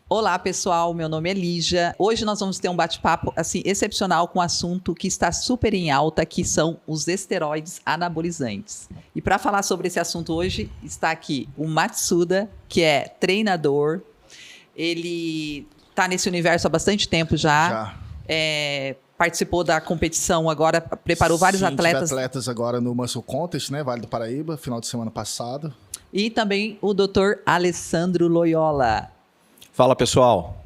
Olá, pessoal. Meu nome é Lígia. Hoje nós vamos ter um bate-papo assim excepcional com um assunto que está super em alta, que são os esteroides anabolizantes. E para falar sobre esse assunto hoje, está aqui o Matsuda, que é treinador. Ele está nesse universo há bastante tempo já. Participou da competição agora, preparou vários atletas. Atletas agora no Muscle Contest, né? Vale do Paraíba, final de semana passado. E também o Dr. Alessandro Loyola. Fala, pessoal.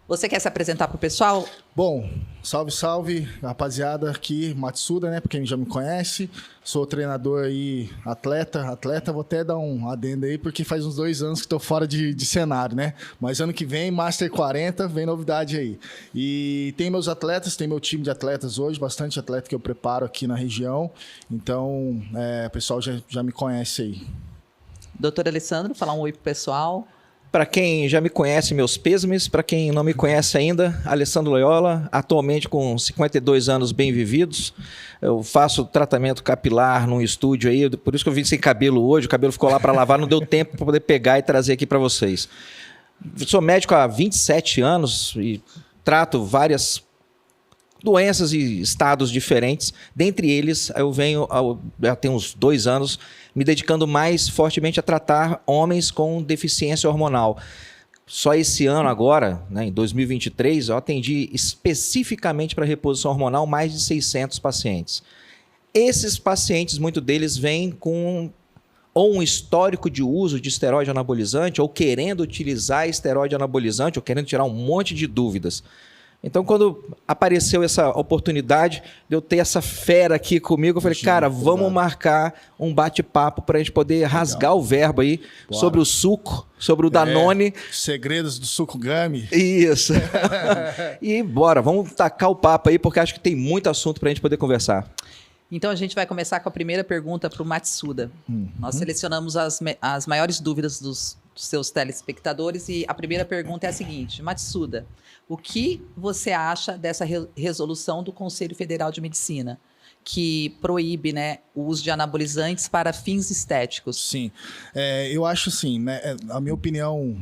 Você quer se apresentar para o pessoal? Bom, salve, salve, rapaziada, aqui, Matsuda, né, pra quem já me conhece, sou treinador aí, atleta, vou até dar um adendo aí, porque faz uns 2 anos que tô fora de cenário, né, mas ano que vem, Master 40, vem novidade aí, e tem meus atletas, tem meu time de atletas hoje, bastante atleta que eu preparo aqui na região, então, o pessoal já me conhece aí. Doutor Alessandro, falar um oi pro pessoal. Para quem já me conhece, meus pêsames. Para quem não me conhece ainda, Alessandro Loyola, atualmente com 52 anos bem vividos. Eu faço tratamento capilar num estúdio aí, por isso que eu vim sem cabelo hoje. O cabelo ficou lá para lavar, não deu tempo para poder pegar e trazer aqui para vocês. Sou médico há 27 anos e trato várias doenças e estados diferentes. Dentre eles, eu venho, já tem uns 2 anos, me dedicando mais fortemente a tratar homens com deficiência hormonal. Só esse ano agora, né, em 2023, eu atendi especificamente para reposição hormonal mais de 600 pacientes. Esses pacientes, muitos deles vêm com ou um histórico de uso de esteroide anabolizante, ou querendo utilizar esteroide anabolizante, ou querendo tirar um monte de dúvidas. Então, quando apareceu essa oportunidade de eu ter essa fera aqui comigo, eu falei, cara, vamos marcar um bate-papo para a gente poder rasgar o verbo aí sobre o suco, sobre o Danone. Segredos do suco Gummy. Isso. E bora, vamos tacar o papo aí, porque acho que tem muito assunto para a gente poder conversar. Então, a gente vai começar com a primeira pergunta para o Matsuda. Nós selecionamos as maiores dúvidas dos seus telespectadores e a primeira pergunta é a seguinte. Matsuda, o que você acha dessa resolução do Conselho Federal de Medicina, que proíbe, né, o uso de anabolizantes para fins estéticos? Sim, eu acho assim, né, a minha opinião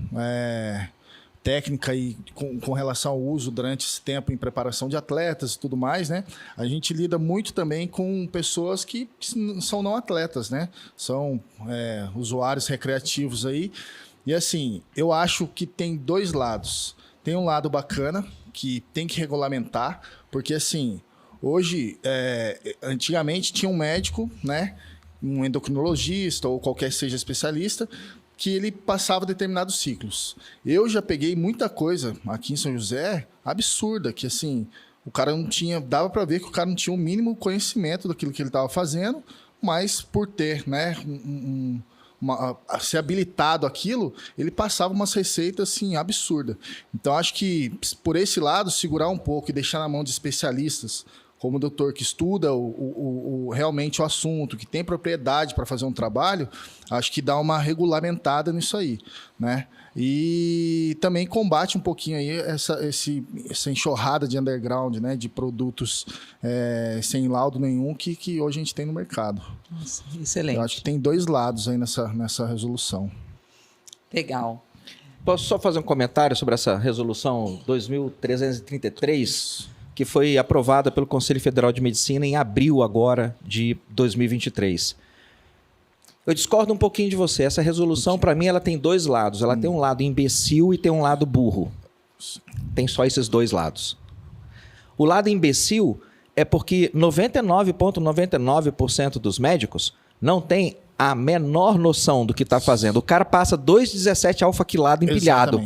técnica e com relação ao uso durante esse tempo em preparação de atletas e tudo mais, né? A gente lida muito também com pessoas que são não atletas, né? São usuários recreativos aí. E assim, eu acho que tem 2 lados. Tem um lado bacana, que tem que regulamentar, porque assim, hoje, antigamente tinha um médico, né? Um endocrinologista ou qualquer seja especialista, que ele passava determinados ciclos. Eu já peguei muita coisa aqui em São José absurda, que assim, o cara não tinha, dava para ver que o cara não tinha o mínimo conhecimento daquilo que ele estava fazendo, mas por ter, né, ser habilitado aquilo, ele passava umas receitas assim absurdas. Então acho que por esse lado segurar um pouco e deixar na mão de especialistas, como o doutor que estuda realmente o assunto, que tem propriedade para fazer um trabalho, acho que dá uma regulamentada nisso aí, né? E também combate um pouquinho aí essa enxurrada de underground, né? De produtos sem laudo nenhum que hoje a gente tem no mercado. Nossa, excelente. Eu acho que tem 2 lados aí nessa resolução. Legal. Posso só fazer um comentário sobre essa resolução 2333? Que foi aprovada pelo Conselho Federal de Medicina em abril agora de 2023. Eu discordo um pouquinho de você. Essa resolução, para mim, ela tem 2 lados. Ela tem um lado imbecil e tem um lado burro. Tem só esses 2 lados. O lado imbecil é porque 99,99% dos médicos não tem a menor noção do que está fazendo. O cara passa 2,17 alfa-quilado empilhado.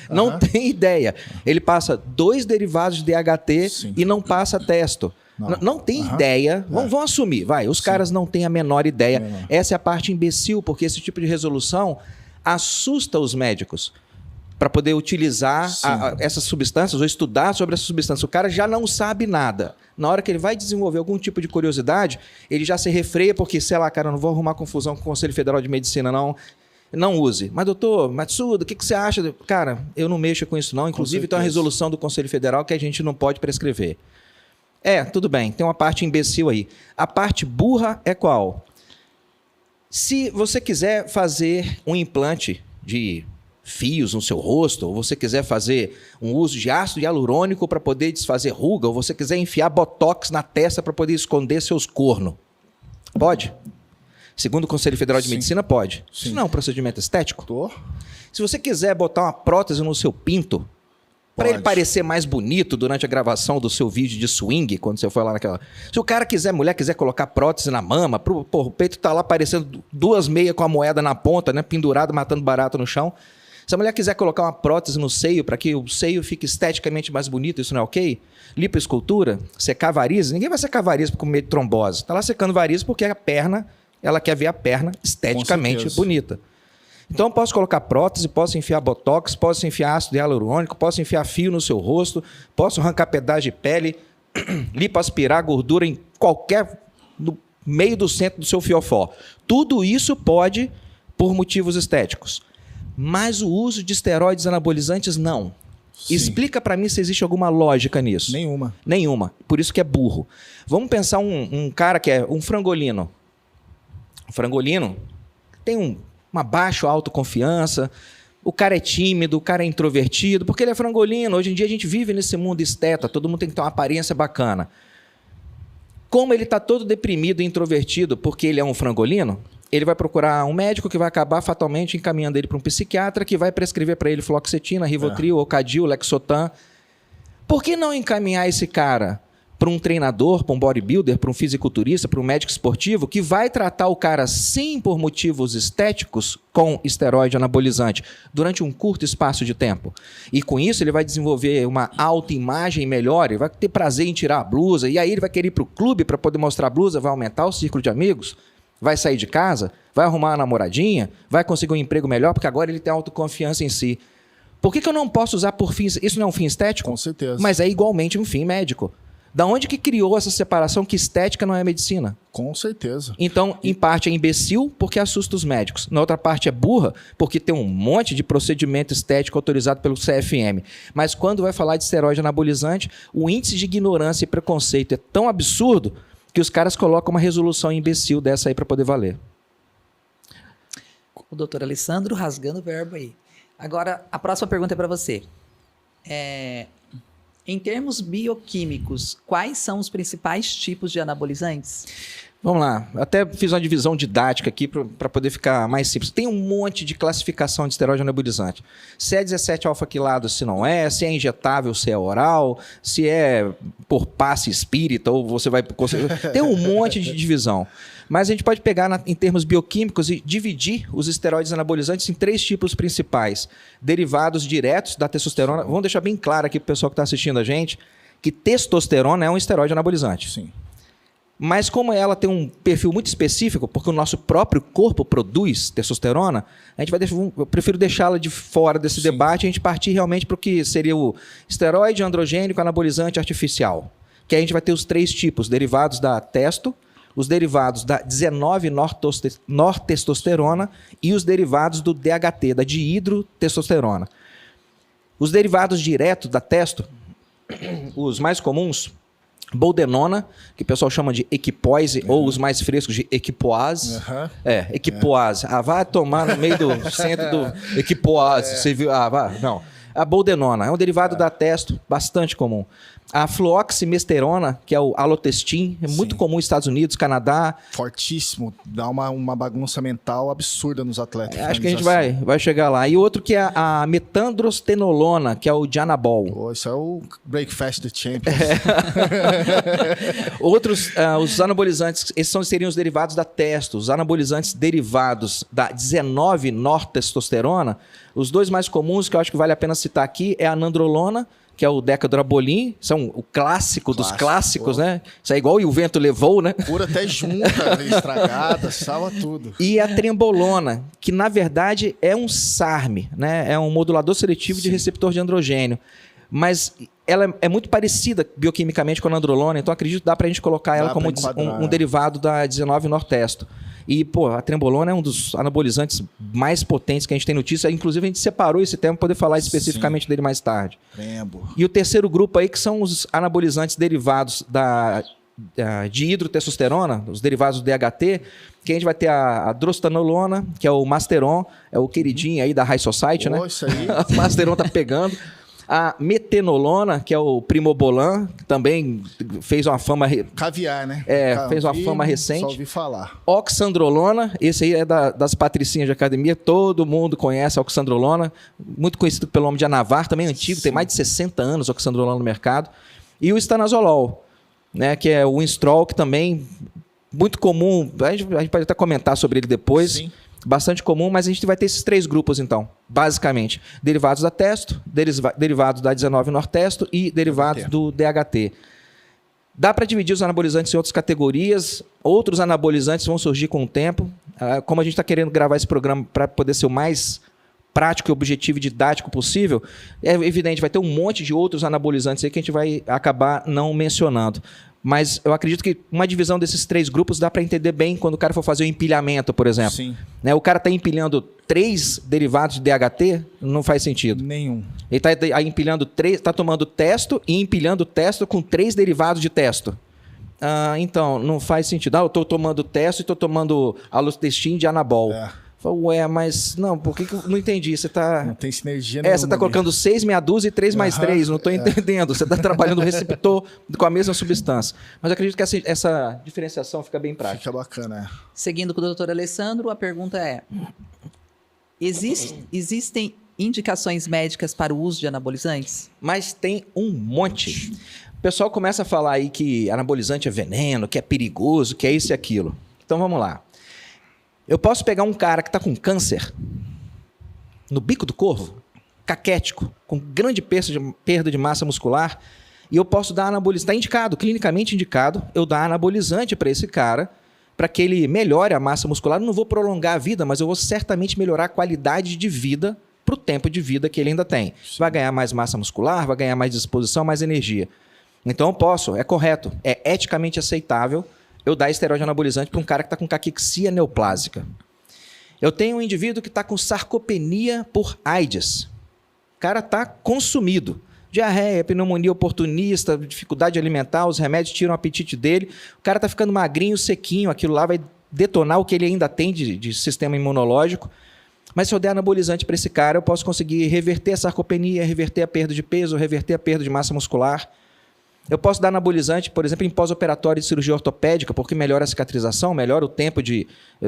Não tem ideia. Ele passa 2 derivados de DHT Sim. e não passa testo. Não tem ideia. Vamos assumir. Os caras não têm a menor ideia. Essa é a parte imbecil, porque esse tipo de resolução assusta os médicos para poder utilizar essas substâncias ou estudar sobre essas substâncias. O cara já não sabe nada. Na hora que ele vai desenvolver algum tipo de curiosidade, ele já se refreia porque, sei lá, cara, eu não vou arrumar confusão com o Conselho Federal de Medicina, não use. Mas, doutor Matsuda, o que você acha? Cara, eu não mexo com isso, não. Inclusive, tem uma resolução do Conselho Federal que a gente não pode prescrever. Tudo bem, tem uma parte imbecil aí. A parte burra é qual? Se você quiser fazer um implante de fios no seu rosto, ou você quiser fazer um uso de ácido hialurônico para poder desfazer ruga, ou você quiser enfiar botox na testa para poder esconder seus cornos. Pode? Segundo o Conselho Federal de Medicina, pode. Sim. Isso não é um procedimento estético? Tô. Se você quiser botar uma prótese no seu pinto, para ele parecer mais bonito durante a gravação do seu vídeo de swing, quando você for lá naquela... Se o cara quiser, mulher quiser colocar prótese na mama, o peito tá lá parecendo 2 meias com a moeda na ponta, né, pendurado, matando barato no chão. Se a mulher quiser colocar uma prótese no seio para que o seio fique esteticamente mais bonito, isso não é ok? Lipoescultura, secar varizes, ninguém vai secar varizes com medo de trombose. Tá lá secando varizes porque a perna, ela quer ver a perna esteticamente bonita. Então eu posso colocar prótese, posso enfiar botox, posso enfiar ácido hialurônico, posso enfiar fio no seu rosto, posso arrancar pedaço de pele, lipoaspirar gordura em qualquer... no meio do centro do seu fiofó. Tudo isso pode por motivos estéticos. Mas o uso de esteroides anabolizantes, não. Sim. Explica para mim se existe alguma lógica nisso. Nenhuma. Nenhuma. Por isso que é burro. Vamos pensar um cara que é um frangolino. O frangolino tem uma baixa autoconfiança, o cara é tímido, o cara é introvertido, porque ele é frangolino. Hoje em dia a gente vive nesse mundo esteta, todo mundo tem que ter uma aparência bacana. Como ele está todo deprimido e introvertido porque ele é um frangolino, ele vai procurar um médico que vai acabar fatalmente encaminhando ele para um psiquiatra que vai prescrever para ele fluoxetina, Rivotril, Ocadil, Lexotan. Por que não encaminhar esse cara para um treinador, para um bodybuilder, para um fisiculturista, para um médico esportivo que vai tratar o cara sim por motivos estéticos com esteroide anabolizante durante um curto espaço de tempo? E com isso ele vai desenvolver uma autoimagem melhor, ele vai ter prazer em tirar a blusa, e aí ele vai querer ir para o clube para poder mostrar a blusa, vai aumentar o círculo de amigos, vai sair de casa, vai arrumar uma namoradinha, vai conseguir um emprego melhor, porque agora ele tem autoconfiança em si. Por que eu não posso usar por fins... Isso não é um fim estético? Com certeza. Mas é igualmente um fim médico. Da onde que criou essa separação que estética não é medicina? Com certeza. Então, em parte é imbecil porque assusta os médicos. Na outra parte é burra porque tem um monte de procedimento estético autorizado pelo CFM. Mas quando vai falar de esteroide anabolizante, o índice de ignorância e preconceito é tão absurdo que os caras colocam uma resolução imbecil dessa aí para poder valer. O doutor Alessandro rasgando o verbo aí. Agora, a próxima pergunta é para você. Em termos bioquímicos, quais são os principais tipos de anabolizantes? Vamos lá, até fiz uma divisão didática aqui para poder ficar mais simples. Tem um monte de classificação de esteroide anabolizante. Se é 17-alfa-quilado, se não é, se é injetável, se é oral, se é por passe espírita, ou você vai... Tem um monte de divisão. Mas a gente pode pegar em termos bioquímicos e dividir os esteroides anabolizantes em 3 tipos principais. Derivados diretos da testosterona. Vamos deixar bem claro aqui para o pessoal que está assistindo a gente que testosterona é um esteroide anabolizante. Sim. Mas como ela tem um perfil muito específico, porque o nosso próprio corpo produz testosterona, eu prefiro deixá-la de fora desse debate e a gente partir realmente para o que seria o esteroide androgênico anabolizante artificial. Que a gente vai ter os 3 tipos, derivados da testo, os derivados da 19-nortestosterona e os derivados do DHT, da dihidrotestosterona. Os derivados diretos da testo, os mais comuns, boldenona, que o pessoal chama de equipoise, ou os mais frescos de equipoase. Equipoase. Vai tomar no meio do centro do equipoase. Você viu? Não. A boldenona é um derivado da testo, bastante comum. A fluoximesterona, que é o alotestin, é muito comum nos Estados Unidos, Canadá. Fortíssimo, dá uma bagunça mental absurda nos atletas. Acho que a gente vai chegar lá. E outro que é a metandrostenolona, que é o Janabol. Isso é o Breakfast the Champions. Outros, os anabolizantes, esses seriam os derivados da testo. Os anabolizantes derivados da 19-nortestosterona, os 2 mais comuns que eu acho que vale a pena citar aqui é a nandrolona, que é o decadrabolin, são o clássico dos clássicos, né? Isso é igual e o vento levou, né? Pura até junta, estragada, salva tudo. E a trembolona, que na verdade é um SARM, né? É um modulador seletivo de receptor de androgênio. Mas ela é muito parecida bioquimicamente com a nandrolona, então acredito que dá pra gente colocar ela como um derivado da 19-nortesto. E, a trembolona é um dos anabolizantes mais potentes que a gente tem notícia. Inclusive, a gente separou esse tema para poder falar especificamente dele mais tarde. Trembo. E o terceiro grupo aí, que são os anabolizantes derivados da de hidrotestosterona, os derivados do DHT, que a gente vai ter a drostanolona, que é o Masteron, é o queridinho aí da High Society, né? Isso aí. O Masteron tá pegando. A metenolona, que é o Primobolan, que também fez uma fama... Caviar, né? Fez uma fama recente. Só ouvi falar. Oxandrolona, esse aí é das patricinhas de academia, todo mundo conhece a Oxandrolona, muito conhecido pelo nome de Anavar, também antigo, tem mais de 60 anos o Oxandrolona no mercado. E o estanazolol, né, que é o Winstrol, que também muito comum, a gente pode até comentar sobre ele depois. Sim. Bastante comum, mas a gente vai ter esses 3 grupos, então, basicamente. Derivados da testo, derivados da 19-nortesto e derivados do DHT. Dá para dividir os anabolizantes em outras categorias, outros anabolizantes vão surgir com o tempo. Como a gente está querendo gravar esse programa para poder ser o mais prático, objetivo e didático possível, é evidente, vai ter um monte de outros anabolizantes aí que a gente vai acabar não mencionando. Mas eu acredito que uma divisão desses 3 grupos dá para entender bem quando o cara for fazer o empilhamento, por exemplo. Sim. Né? O cara está empilhando 3 derivados de DHT, não faz sentido. Nenhum. Ele está empilhando 3, está tomando testo e empilhando testo com 3 derivados de testo. Então, não faz sentido. Eu estou tomando testo e estou tomando alostestin de anabol. Ué, mas não, por que eu não entendi? Você tá... Não tem sinergia nenhuma. Você está colocando 6 meia dúzia e 3 mais 3, não estou entendendo. Você está trabalhando o receptor com a mesma substância. Mas eu acredito que essa diferenciação fica bem prática. Fica bacana, Seguindo com o doutor Alessandro, a pergunta é: existem indicações médicas para o uso de anabolizantes? Mas tem um monte. O pessoal começa a falar aí que anabolizante é veneno, que é perigoso, que é isso e aquilo. Então vamos lá. Eu posso pegar um cara que está com câncer no bico do corvo, caquético, com grande perda de massa muscular, e eu posso dar anabolizante. Está indicado, clinicamente indicado, eu dar anabolizante para esse cara, para que ele melhore a massa muscular. Eu não vou prolongar a vida, mas eu vou certamente melhorar a qualidade de vida para o tempo de vida que ele ainda tem. Sim. Vai ganhar mais massa muscular, vai ganhar mais disposição, mais energia. Então eu posso, é correto, é eticamente aceitável eu dar esteroide anabolizante para um cara que está com caquexia neoplásica. Eu tenho um indivíduo que está com sarcopenia por AIDS. O cara está consumido. Diarreia, pneumonia oportunista, dificuldade alimentar, os remédios tiram o apetite dele. O cara está ficando magrinho, sequinho, aquilo lá vai detonar o que ele ainda tem de sistema imunológico. Mas se eu der anabolizante para esse cara, eu posso conseguir reverter a sarcopenia, reverter a perda de peso, reverter a perda de massa muscular. Eu posso dar anabolizante, por exemplo, em pós-operatório de cirurgia ortopédica, porque melhora a cicatrização, melhora o tempo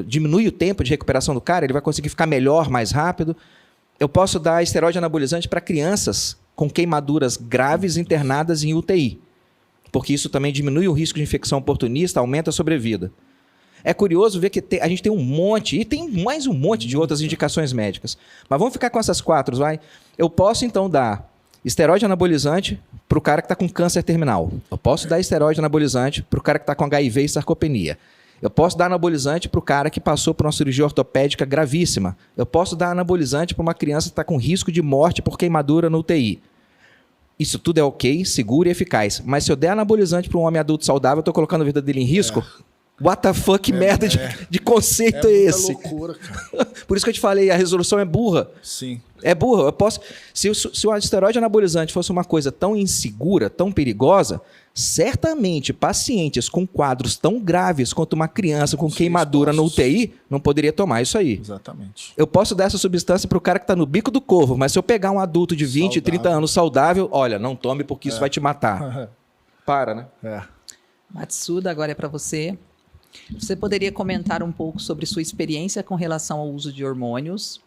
diminui o tempo de recuperação do cara, ele vai conseguir ficar melhor, mais rápido. Eu posso dar esteroide anabolizante para crianças com queimaduras graves internadas em UTI, porque isso também diminui o risco de infecção oportunista, aumenta a sobrevida. É curioso ver que a gente tem um monte, e tem mais um monte de outras indicações médicas. Mas vamos ficar com essas 4, vai? Eu posso, então, dar esteroide anabolizante para o cara que está com câncer terminal. Eu posso dar esteroide anabolizante para o cara que está com HIV e sarcopenia. Eu posso dar anabolizante para o cara que passou por uma cirurgia ortopédica gravíssima. Eu posso dar anabolizante para uma criança que está com risco de morte por queimadura no UTI. Isso tudo é ok, seguro e eficaz. Mas se eu der anabolizante para um homem adulto saudável, eu estou colocando a vida dele em risco? What the fuck merda de conceito é esse? É loucura, cara. Por isso que eu te falei, a resolução é burra. Sim. É burra. Eu posso, se o esteroide anabolizante fosse uma coisa tão insegura, tão perigosa, certamente pacientes com quadros tão graves quanto uma criança com queimadura no UTI não poderia tomar isso aí. Exatamente. Eu posso dar essa substância para o cara que está no bico do corvo, mas se eu pegar um adulto de 20, 30 anos saudável, olha, não tome porque isso vai te matar. Para, né? Matsuda, agora é para você. Você poderia comentar um pouco sobre sua experiência com relação ao uso de hormônios,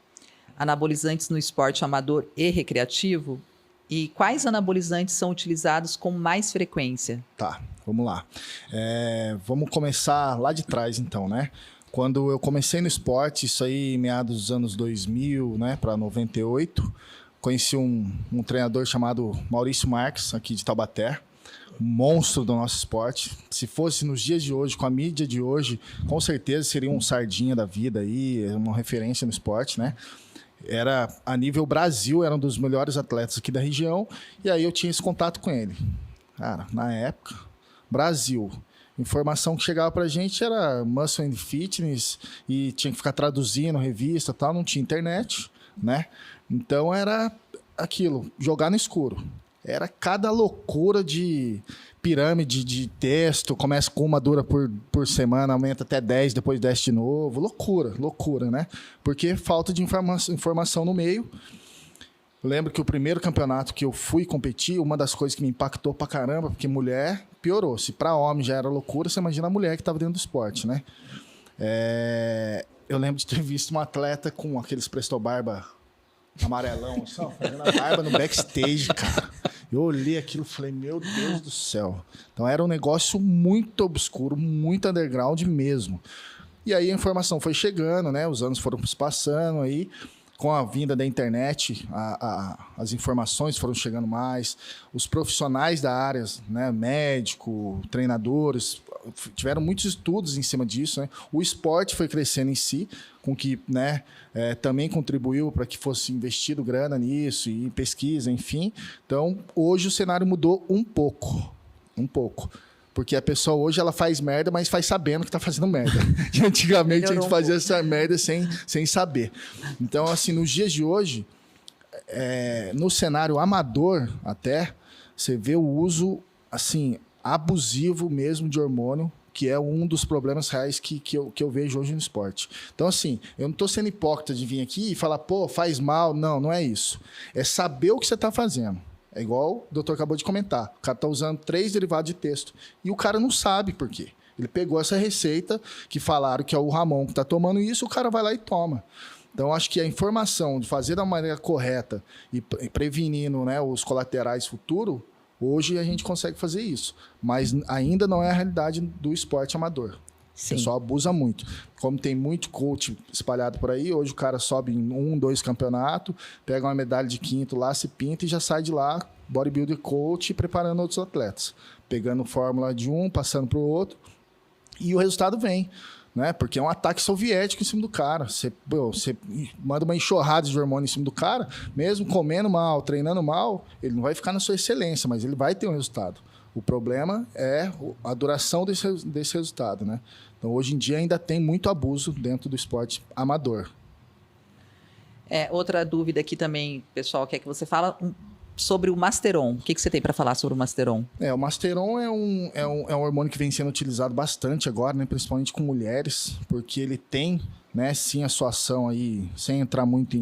anabolizantes no esporte amador e recreativo? E quais anabolizantes são utilizados com mais frequência? Tá, vamos lá. Vamos começar lá de trás, então, né? Quando eu comecei no esporte, isso aí em meados dos anos 2000, né, para 98, conheci um treinador chamado Maurício Marques, aqui de Taubaté. Um monstro do nosso esporte. Se fosse nos dias de hoje, com a mídia de hoje, com certeza seria um sardinha da vida aí, uma referência no esporte, né? Era, a nível Brasil, era um dos melhores atletas aqui da região, e aí eu tinha esse contato com ele. Cara, na época, Brasil, informação que chegava pra gente era Muscle and Fitness, e tinha que ficar traduzindo revista e tal, não tinha internet, né? Então era aquilo, jogar no escuro. era cada loucura de pirâmide de texto, começa com uma dura por semana, aumenta até 10, depois desce de novo. Loucura, né? Porque falta de informação no meio. Eu lembro que o primeiro campeonato que eu fui competir, uma das coisas que me impactou pra caramba, porque mulher piorou. Se pra homem já era loucura, você imagina a mulher que tava dentro do esporte, né? Eu lembro de ter visto um atleta com aqueles Presto Barba amarelão, só fazendo a barba no backstage, cara. Eu olhei aquilo e falei, meu Deus do céu. Então era um negócio muito obscuro, muito underground mesmo. E aí a informação foi chegando, né? Os anos foram se passando aí. Com a vinda da internet, as informações foram chegando mais. Os profissionais da área, né? Médico, treinadores, tiveram muitos estudos em cima disso, né? O esporte foi crescendo em si, com que, né, também contribuiu para que fosse investido grana nisso e pesquisa, enfim. Então, hoje o cenário mudou um pouco. Porque a pessoa hoje ela faz merda, mas faz sabendo que está fazendo merda. E antigamente a gente fazia essa merda sem saber. Então, assim, nos dias de hoje, no cenário amador até, você vê o uso, assim, abusivo mesmo de hormônio, que é um dos problemas reais que eu vejo hoje no esporte. Então, assim, eu não estou sendo hipócrita de vir aqui e falar, pô, faz mal. Não é isso. É saber o que você está fazendo. É igual o doutor acabou de comentar. O cara está usando 3 derivados de texto. E o cara não sabe por quê. Ele pegou essa receita que falaram que é o Ramon que está tomando isso, o cara vai lá e toma. Então, acho que a informação de fazer da maneira correta e prevenindo, né, os colaterais futuros, hoje a gente consegue fazer isso. Mas ainda não é a realidade do esporte amador. Sim. O pessoal abusa muito. Como tem muito coach espalhado por aí, hoje o cara sobe em 1, 2 campeonatos, pega uma medalha de quinto lá, se pinta e já sai de lá, bodybuilder coach, preparando outros atletas. Pegando fórmula de um, passando para o outro, e o resultado vem. Né? Porque é um ataque soviético em cima do cara. Você manda uma enxurrada de hormônio em cima do cara, mesmo comendo mal, treinando mal, ele não vai ficar na sua excelência, mas ele vai ter um resultado. O problema é a duração desse resultado, né? Então, hoje em dia, ainda tem muito abuso dentro do esporte amador. Outra dúvida aqui também, pessoal, quer que você fala sobre o Masteron. O que você tem para falar sobre o Masteron? O Masteron é um hormônio que vem sendo utilizado bastante agora, né? Principalmente com mulheres, porque ele tem, né, sim, a sua ação aí, sem entrar muito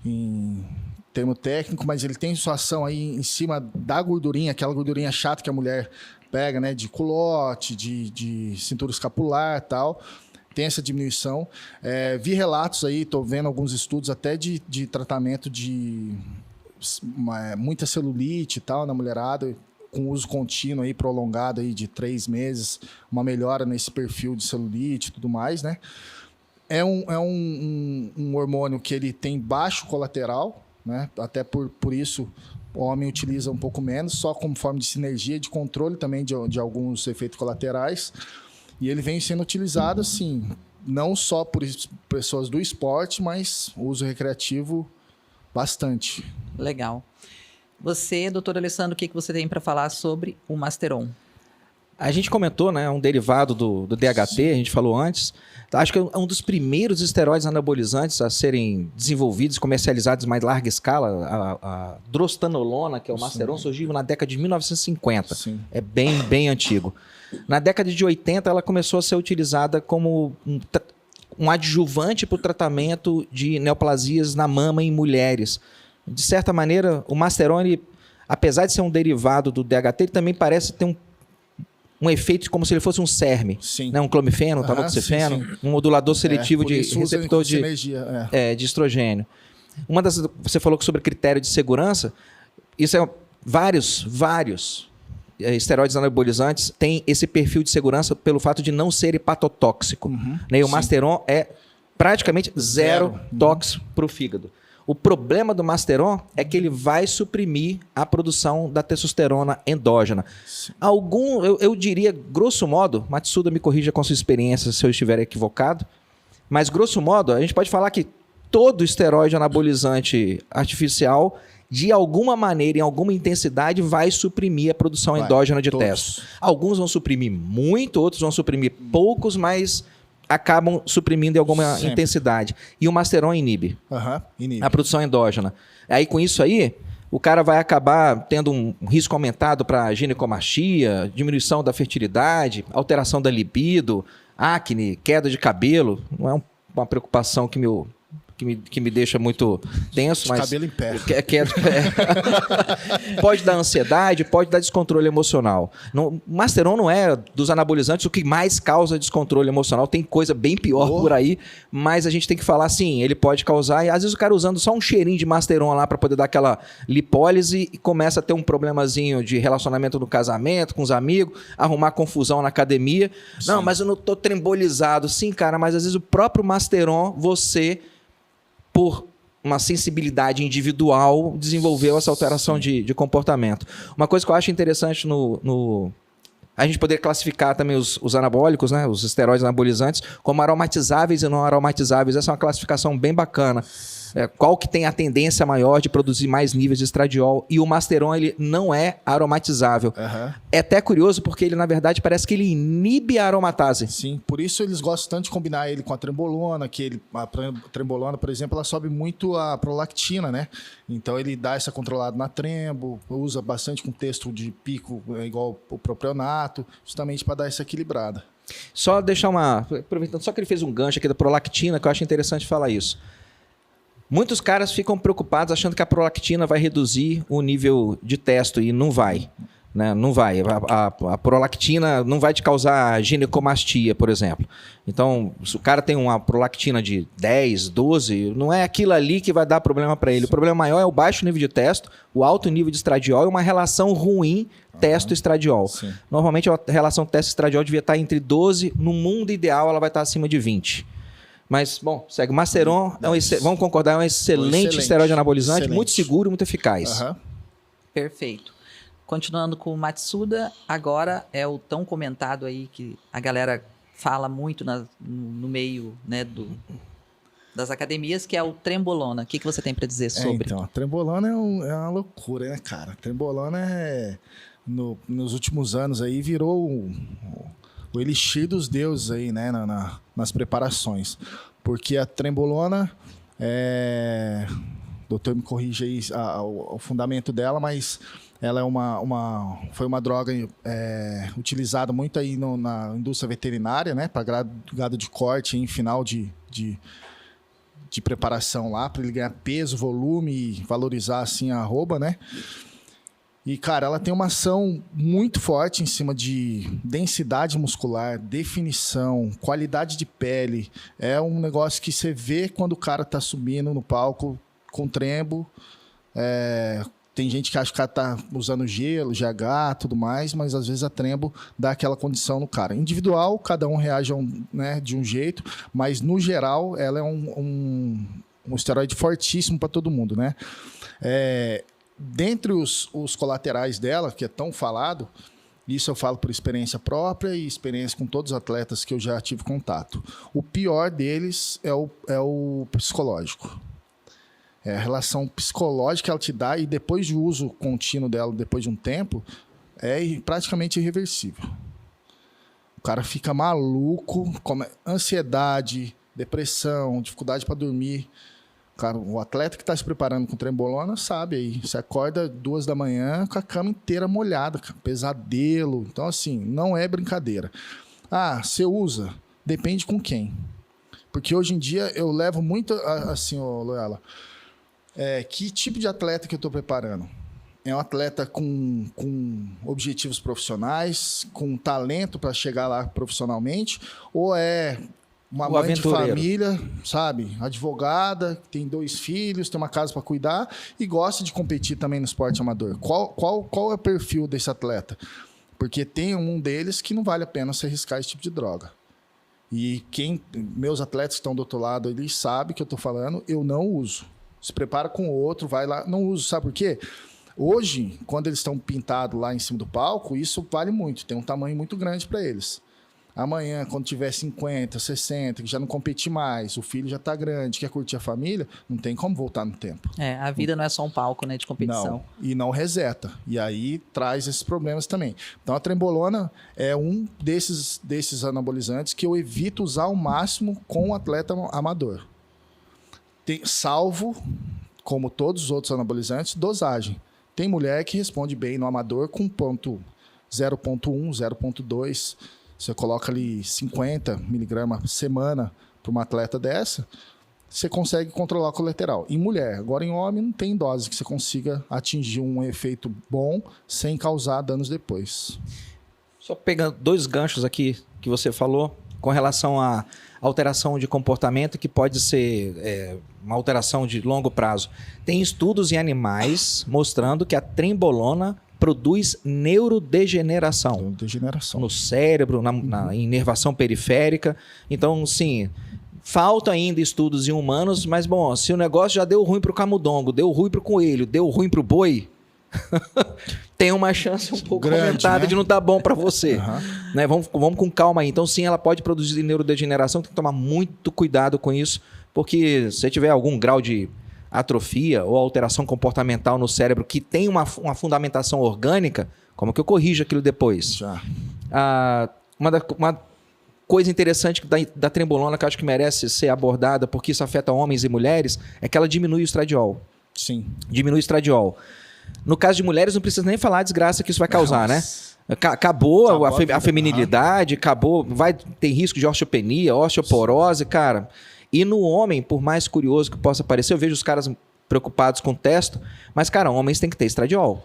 em termo técnico, mas ele tem sua ação aí em cima da gordurinha, aquela gordurinha chata que a mulher pega, né, de culote, de cintura escapular e tal, tem essa diminuição. Vi relatos aí, estou vendo alguns estudos até de tratamento de muita celulite e tal na mulherada, com uso contínuo aí, prolongado aí de 3 meses, uma melhora nesse perfil de celulite e tudo mais, né? É um hormônio que ele tem baixo colateral, né? Até por isso o homem utiliza um pouco menos, só como forma de sinergia, de controle também de alguns efeitos colaterais. E ele vem sendo utilizado, assim, não só por pessoas do esporte, mas uso recreativo bastante. Legal. Você, doutor Alessandro, o que você tem para falar sobre o Masteron? A gente comentou, né, um derivado do DHT, a gente falou antes. Acho que é um dos primeiros esteroides anabolizantes a serem desenvolvidos e comercializados em mais larga escala. A drostanolona, que é o Masteron, surgiu na década de 1950. Sim. É bem antigo. Na década de 80, ela começou a ser utilizada como um adjuvante para o tratamento de neoplasias na mama em mulheres. De certa maneira, o Masteron, ele, apesar de ser um derivado do DHT, ele também parece ter um efeito como se ele fosse um SERM, né? Um clomifeno, um tamoxifeno, um modulador seletivo de receptor de estrogênio. Você falou sobre critério de segurança, isso é vários esteroides anabolizantes têm esse perfil de segurança pelo fato de não ser hepatotóxico. Né? E o Masteron é praticamente zero tóxico para o fígado. O problema do Masteron é que ele vai suprimir a produção da testosterona endógena. Eu diria, grosso modo, Matsuda me corrija com sua experiência se eu estiver equivocado, mas grosso modo, a gente pode falar que todo esteroide anabolizante artificial, de alguma maneira, em alguma intensidade, vai suprimir a produção endógena de testo. Alguns vão suprimir muito, outros vão suprimir poucos, mas acabam suprimindo em alguma intensidade. E o Masteron inibe a produção endógena. Aí, com isso aí, o cara vai acabar tendo um risco aumentado para ginecomastia, diminuição da fertilidade, alteração da libido, acne, queda de cabelo. Não é uma preocupação que me deixa muito tenso, mas cabelo em pé. Pode dar ansiedade, pode dar descontrole emocional. O Masteron não é dos anabolizantes o que mais causa descontrole emocional. Tem coisa bem pior por aí, mas a gente tem que falar assim, ele pode causar, e às vezes o cara usando só um cheirinho de Masteron lá para poder dar aquela lipólise e começa a ter um problemazinho de relacionamento no casamento, com os amigos, arrumar confusão na academia. Sim. Não, mas eu não tô trembolizado. Sim, cara, mas às vezes o próprio Masteron, você, por uma sensibilidade individual, desenvolveu essa alteração de comportamento. Uma coisa que eu acho interessante a gente poder classificar também os anabólicos, né, os esteroides anabolizantes, como aromatizáveis e não aromatizáveis. Essa é uma classificação bem bacana. Qual que tem a tendência maior de produzir mais níveis de estradiol, e o Masteron ele não é aromatizável. Uhum. É até curioso porque ele, na verdade, parece que ele inibe a aromatase. Sim, por isso eles gostam tanto de combinar ele com a trembolona, a trembolona, por exemplo, ela sobe muito a prolactina, né? Então ele dá essa controlada na trembo, usa bastante com texto de pico, igual o propionato, justamente para dar essa equilibrada. Só deixar aproveitando, só que ele fez um gancho aqui da prolactina, que eu acho interessante falar isso. Muitos caras ficam preocupados achando que a prolactina vai reduzir o nível de testo, e não vai. Né? Não vai. A prolactina não vai te causar ginecomastia, por exemplo. Então, se o cara tem uma prolactina de 10, 12, não é aquilo ali que vai dar problema para ele. Sim. O problema maior é o baixo nível de testo, o alto nível de estradiol e uma relação ruim testo-estradiol. Sim. Normalmente, a relação testo-estradiol devia estar entre 12, no mundo ideal ela vai estar acima de 20. Mas, bom, segue. Masteron, vamos concordar, é um excelente esteroide anabolizante, muito seguro e muito eficaz. Uhum. Perfeito. Continuando com o Matsuda, agora é o tão comentado aí que a galera fala muito no meio, né, das academias, que é o trembolona. O que você tem para dizer sobre? Então, a trembolona é uma loucura, né, cara? A trembolona nos últimos anos aí virou o elixir dos deuses aí, né, nas preparações. Porque a trembolona, o doutor me corrige aí o fundamento dela, mas ela foi uma droga utilizada muito aí na indústria veterinária, né, para gado de corte em final de preparação lá, para ele ganhar peso, volume e valorizar assim a arroba, né? E, cara, ela tem uma ação muito forte em cima de densidade muscular, definição, qualidade de pele. É um negócio que você vê quando o cara tá subindo no palco com trembo. Tem gente que acha que o cara tá usando gelo, GH, tudo mais, mas às vezes a trembo dá aquela condição no cara. Individual, cada um reage né, de um jeito, mas no geral ela é um esteroide fortíssimo para todo mundo, né? Dentre os colaterais dela, que é tão falado, isso eu falo por experiência própria e experiência com todos os atletas que eu já tive contato. O pior deles é o psicológico. A relação psicológica que ela te dá, e depois de uso contínuo dela, depois de um tempo, é praticamente irreversível. O cara fica maluco, ansiedade, depressão, dificuldade para dormir. Cara, o atleta que está se preparando com trembolona sabe aí. Você acorda 2 da manhã com a cama inteira molhada, pesadelo. Então, assim, não é brincadeira. Você usa? Depende com quem. Porque hoje em dia eu levo muito assim, Loyola. Que tipo de atleta que eu estou preparando? É um atleta com objetivos profissionais, com talento para chegar lá profissionalmente? Ou é uma mãe de família, sabe? Advogada, tem 2 filhos, tem uma casa para cuidar e gosta de competir também no esporte amador. Qual é o perfil desse atleta? Porque tem um deles que não vale a pena se arriscar esse tipo de droga. E meus atletas que estão do outro lado, eles sabem que eu estou falando, eu não uso. Se prepara com o outro, vai lá, não uso. Sabe por quê? Hoje, quando eles estão pintados lá em cima do palco, isso vale muito, tem um tamanho muito grande para eles. Amanhã, quando tiver 50, 60, que já não compete mais, o filho já está grande, quer curtir a família, não tem como voltar no tempo. A vida não é só um palco, né, de competição. Não, e não reseta. E aí traz esses problemas também. Então a trembolona é um desses anabolizantes que eu evito usar ao máximo com o atleta amador. Salvo como todos os outros anabolizantes, dosagem. Tem mulher que responde bem no amador com 0,1, 0,2. Você coloca ali 50 miligramas semana para uma atleta dessa, você consegue controlar o colateral. Em mulher, agora em homem não tem dose que você consiga atingir um efeito bom sem causar danos depois. Só pegando 2 ganchos aqui que você falou com relação à alteração de comportamento que pode ser uma alteração de longo prazo. Tem estudos em animais mostrando que a trembolona produz neurodegeneração. Degeneração. No cérebro, na inervação periférica. Então, sim, falta ainda estudos em humanos, mas, bom, se o negócio já deu ruim para o camundongo, deu ruim para o coelho, deu ruim para o boi, tem uma chance um pouco grande, aumentada, né, de não dar bom para você. Né? Vamos com calma aí. Então, sim, ela pode produzir neurodegeneração, tem que tomar muito cuidado com isso, porque se tiver algum grau de atrofia ou alteração comportamental no cérebro que tem uma fundamentação orgânica, como que eu corrijo aquilo depois? Já. Uma coisa interessante da trembolona que eu acho que merece ser abordada, porque isso afeta homens e mulheres, é que ela diminui o estradiol. Sim. Diminui o estradiol. No caso de mulheres, não precisa nem falar a desgraça que isso vai causar, né? Acabou a feminilidade, acabou, vai ter risco de osteopenia, osteoporose, cara. E no homem, por mais curioso que possa parecer, eu vejo os caras preocupados com o testo, mas, cara, homens têm que ter estradiol.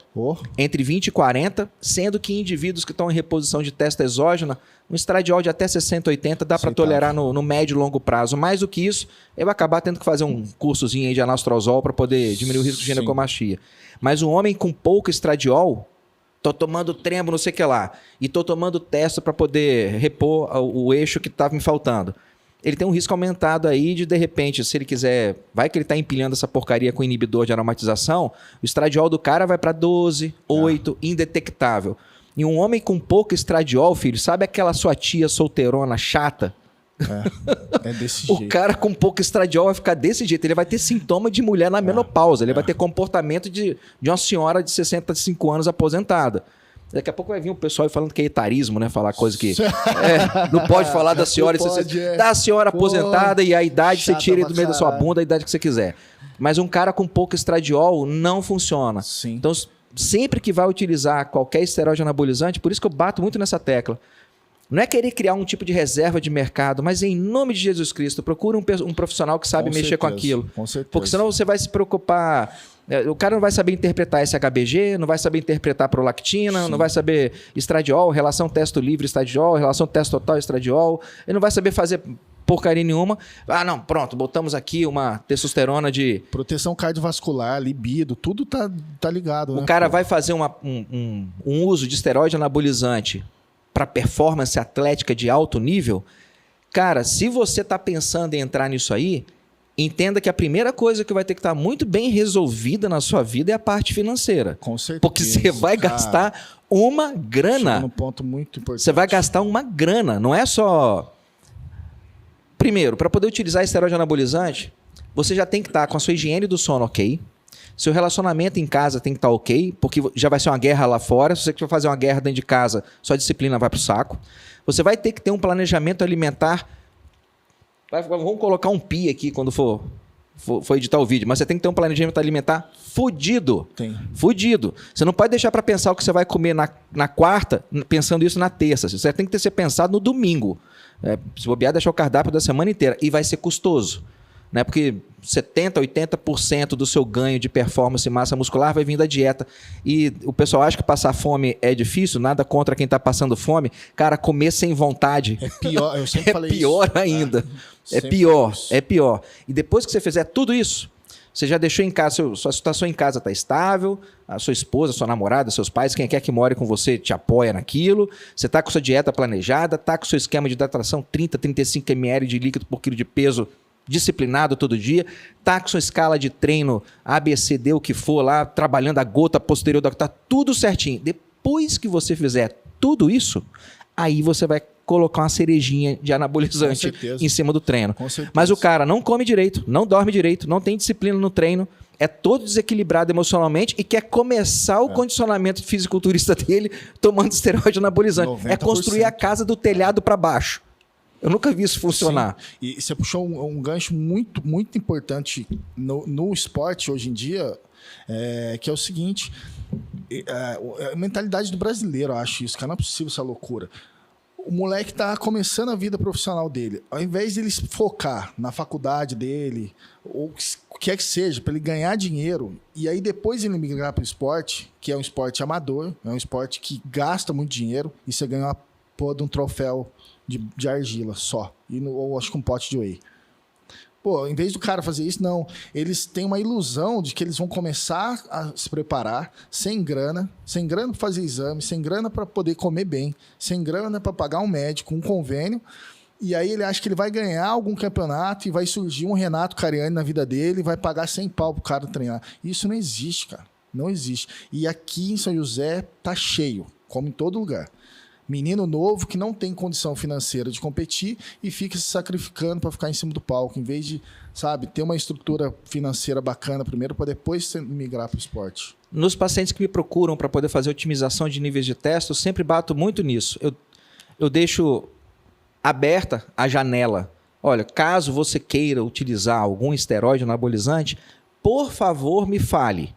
Entre 20 e 40, sendo que indivíduos que estão em reposição de testo exógena, um estradiol de até 60, 80 dá para tolerar no médio e longo prazo. Mais do que isso, ele vai acabar tendo que fazer um cursozinho aí de anastrozol para poder diminuir o risco de ginecomastia. Mas um homem com pouco estradiol, tô tomando trembo, não sei o que lá, e tô tomando testo para poder repor o eixo que estava me faltando. Ele tem um risco aumentado aí de repente, se ele quiser, vai que ele está empilhando essa porcaria com inibidor de aromatização, o estradiol do cara vai para 12, 8, indetectável. E um homem com pouco estradiol, filho, sabe aquela sua tia solteirona chata? É desse jeito. O cara com pouco estradiol vai ficar desse jeito. Ele vai ter sintoma de mulher na menopausa. Ele vai ter comportamento de uma senhora de 65 anos aposentada. Daqui a pouco vai vir o pessoal falando que é etarismo, né? Falar coisa que não pode falar da senhora. Da senhora aposentada e a idade você tira do meio da sua bunda, a idade que você quiser. Mas um cara com pouco estradiol não funciona. Sim. Então, sempre que vai utilizar qualquer esteroide anabolizante, por isso que eu bato muito nessa tecla, não é querer criar um tipo de reserva de mercado, mas em nome de Jesus Cristo, procura um profissional que sabe mexer com aquilo. Com certeza. Porque senão você vai se preocupar... O cara não vai saber interpretar SHBG, não vai saber interpretar prolactina, não vai saber estradiol, relação testo livre estradiol, relação testo total estradiol. Ele não vai saber fazer porcaria nenhuma. Ah, não, pronto, botamos aqui uma testosterona de... Proteção cardiovascular, libido, tudo tá ligado. O cara vai fazer um uso de esteroide anabolizante para performance atlética de alto nível. Cara, se você está pensando em entrar nisso aí, entenda que a primeira coisa que vai ter que estar muito bem resolvida na sua vida é a parte financeira. Com certeza. Porque você vai gastar uma grana. Chega num ponto muito importante. Você vai gastar uma grana. Não é só... Primeiro, para poder utilizar esteroide anabolizante, você já tem que estar com a sua higiene do sono ok. Seu relacionamento em casa tem que estar ok, porque já vai ser uma guerra lá fora. Se você for fazer uma guerra dentro de casa, sua disciplina vai pro saco. Você vai ter que ter um planejamento alimentar. Vamos colocar um pi aqui quando for editar o vídeo, mas você tem que ter um planejamento alimentar fudido. Tem. Fudido. Você não pode deixar para pensar o que você vai comer na quarta, pensando isso na terça. Você tem que ser pensado no domingo. Se bobear, deixar o cardápio da semana inteira. E vai ser custoso. Né? Porque 70%, 80% do seu ganho de performance e massa muscular vai vir da dieta. E o pessoal acha que passar fome é difícil, nada contra quem está passando fome. Cara, comer sem vontade é pior. Eu sempre falei pior isso. Ainda. É pior, é pior. E depois que você fizer tudo isso, você já deixou em casa, sua situação em casa está estável, a sua esposa, sua namorada, seus pais, quem quer que more com você te apoia naquilo, você está com sua dieta planejada, está com seu esquema de hidratação 30, 35 ml de líquido por quilo de peso disciplinado todo dia, tá com sua escala de treino ABCD, o que for lá, trabalhando a gota posterior, tá tudo certinho. Depois que você fizer tudo isso, aí você vai colocar uma cerejinha de anabolizante em cima do treino. Mas o cara não come direito, não dorme direito, não tem disciplina no treino, é todo desequilibrado emocionalmente e quer começar o condicionamento fisiculturista dele tomando esteroide anabolizante. 90%. É construir a casa do telhado para baixo. Eu nunca vi isso funcionar. Sim. E você puxou um gancho muito, muito importante no esporte hoje em dia, que é o seguinte, a mentalidade do brasileiro, eu acho isso, cara, não é possível essa loucura. O moleque tá começando a vida profissional dele. Ao invés de ele focar na faculdade dele, ou o que é que seja, para ele ganhar dinheiro, e aí depois ele migrar para o esporte, que é um esporte amador, é um esporte que gasta muito dinheiro, e você ganha uma porra de um troféu de argila só, ou acho que um pote de whey. Pô, em vez do cara fazer isso, não. Eles têm uma ilusão de que eles vão começar a se preparar sem grana para fazer exame, sem grana para poder comer bem, sem grana para pagar um médico, um convênio. E aí ele acha que ele vai ganhar algum campeonato e vai surgir um Renato Cariani na vida dele e vai pagar 100 pau pro cara treinar. Isso não existe, cara. Não existe. E aqui em São José tá cheio, como em todo lugar. Menino novo que não tem condição financeira de competir e fica se sacrificando para ficar em cima do palco, em vez de, sabe, ter uma estrutura financeira bacana primeiro para depois migrar para o esporte. Nos pacientes que me procuram para poder fazer otimização de níveis de teste, eu sempre bato muito nisso. Eu deixo aberta a janela. Olha, caso você queira utilizar algum esteroide anabolizante, por favor, me fale.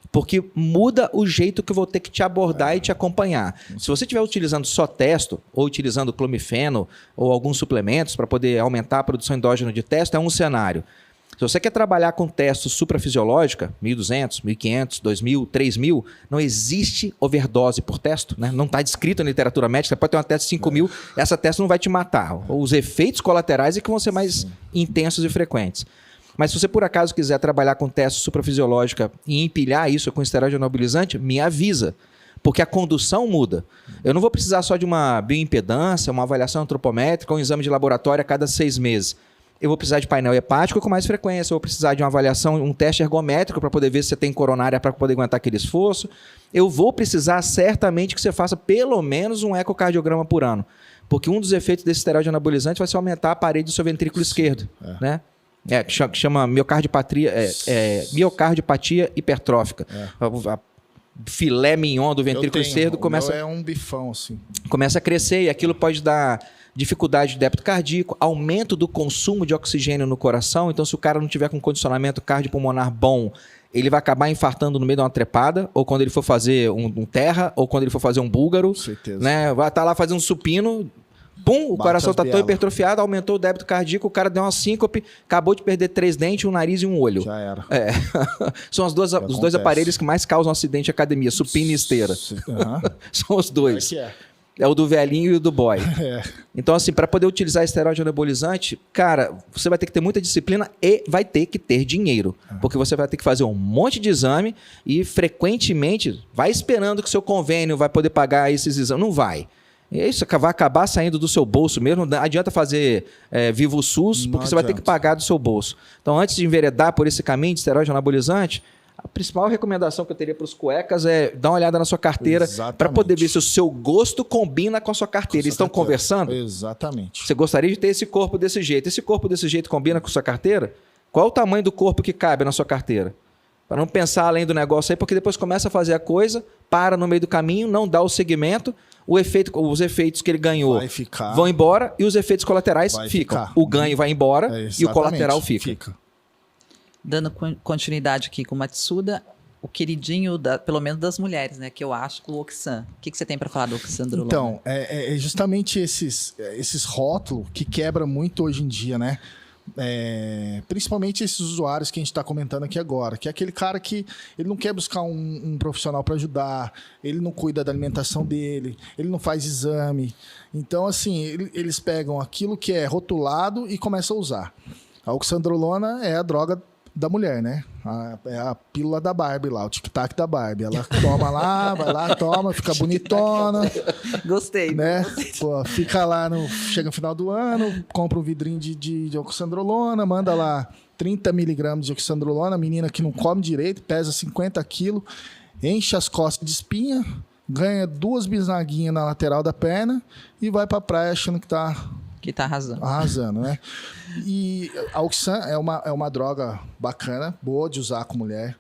Porque muda o jeito que eu vou ter que te abordar e te acompanhar. Se você estiver utilizando só testo, ou utilizando clomifeno, ou alguns suplementos para poder aumentar a produção endógena de testo, é um cenário. Se você quer trabalhar com testo suprafisiológica, 1.200, 1.500, 2.000, 3.000, não existe overdose por testo, né? Não está descrito na literatura médica. Você pode ter uma testo de 5.000, essa testo não vai te matar. Os efeitos colaterais é que vão ser mais intensos e frequentes. Mas se você por acaso quiser trabalhar com teste suprafisiológica e empilhar isso com esteroide anabolizante, me avisa. Porque a condução muda. Eu não vou precisar só de uma bioimpedância, uma avaliação antropométrica, um exame de laboratório a cada 6 meses. Eu vou precisar de painel hepático com mais frequência, eu vou precisar de uma avaliação, um teste ergométrico para poder ver se você tem coronária para poder aguentar aquele esforço. Eu vou precisar certamente que você faça pelo menos um ecocardiograma por ano. Porque um dos efeitos desse esteroide anabolizante vai ser aumentar a parede do seu ventrículo esquerdo, né? Que chama miocardiopatia hipertrófica. A filé mignon do ventrículo esquerdo começa... É um bifão, assim. Começa a crescer e aquilo pode dar dificuldade de débito cardíaco, aumento do consumo de oxigênio no coração. Então, se o cara não tiver com condicionamento cardiopulmonar bom, ele vai acabar infartando no meio de uma trepada, ou quando ele for fazer um terra, ou quando ele for fazer um búlgaro. Com certeza. Né? Vai estar lá fazendo um supino... Pum, o coração está tão hipertrofiado, aumentou o débito cardíaco, o cara deu uma síncope, acabou de perder 3 dentes, um nariz e um olho. Já era. São os dois aparelhos que mais causam acidente em academia, supino e esteira. São os dois. É o do velhinho e o do boy. Então, assim, para poder utilizar esteroide anabolizante, cara, você vai ter que ter muita disciplina e vai ter que ter dinheiro. Porque você vai ter que fazer um monte de exame e, frequentemente, vai esperando que o seu convênio vai poder pagar esses exames. Não vai. Isso vai acabar saindo do seu bolso mesmo. Não adianta fazer Vivo SUS, porque você vai ter que pagar do seu bolso. Então, antes de enveredar por esse caminho de esteroide anabolizante, a principal recomendação que eu teria para os cuecas é dar uma olhada na sua carteira para poder ver se o seu gosto combina com a sua carteira. Eles estão conversando? Exatamente. Você gostaria de ter esse corpo desse jeito. Esse corpo desse jeito combina com a sua carteira? Qual é o tamanho do corpo que cabe na sua carteira? Para não pensar além do negócio aí, porque depois começa a fazer a coisa, para no meio do caminho, não dá o segmento, os efeitos que ele ganhou vão embora e os efeitos colaterais ficam. O ganho vai embora e o colateral fica. Dando continuidade aqui com o Matsuda, o queridinho, pelo menos das mulheres, né? Que eu acho, o Oxan. O que você tem para falar do Oxandrolona? Então, é justamente esses rótulos que quebram muito hoje em dia, né? Principalmente esses usuários que a gente está comentando aqui agora, que é aquele cara que ele não quer buscar um profissional para ajudar, ele não cuida da alimentação dele, ele não faz exame. Então, assim, eles pegam aquilo que é rotulado e começam a usar. A oxandrolona é a droga da mulher, né? É a pílula da Barbie lá, o tic-tac da Barbie. Ela toma lá, vai lá, toma, fica bonitona. Gostei. Né? Pô, fica lá, chega no final do ano, compra um vidrinho de oxandrolona, manda lá 30 miligramas de oxandrolona, menina que não come direito, pesa 50 quilos, enche as costas de espinha, ganha 2 bisnaguinhas na lateral da perna e vai pra praia achando que tá arrasando. Arrasando, né? E a Oxan é uma droga bacana, boa de usar com mulher.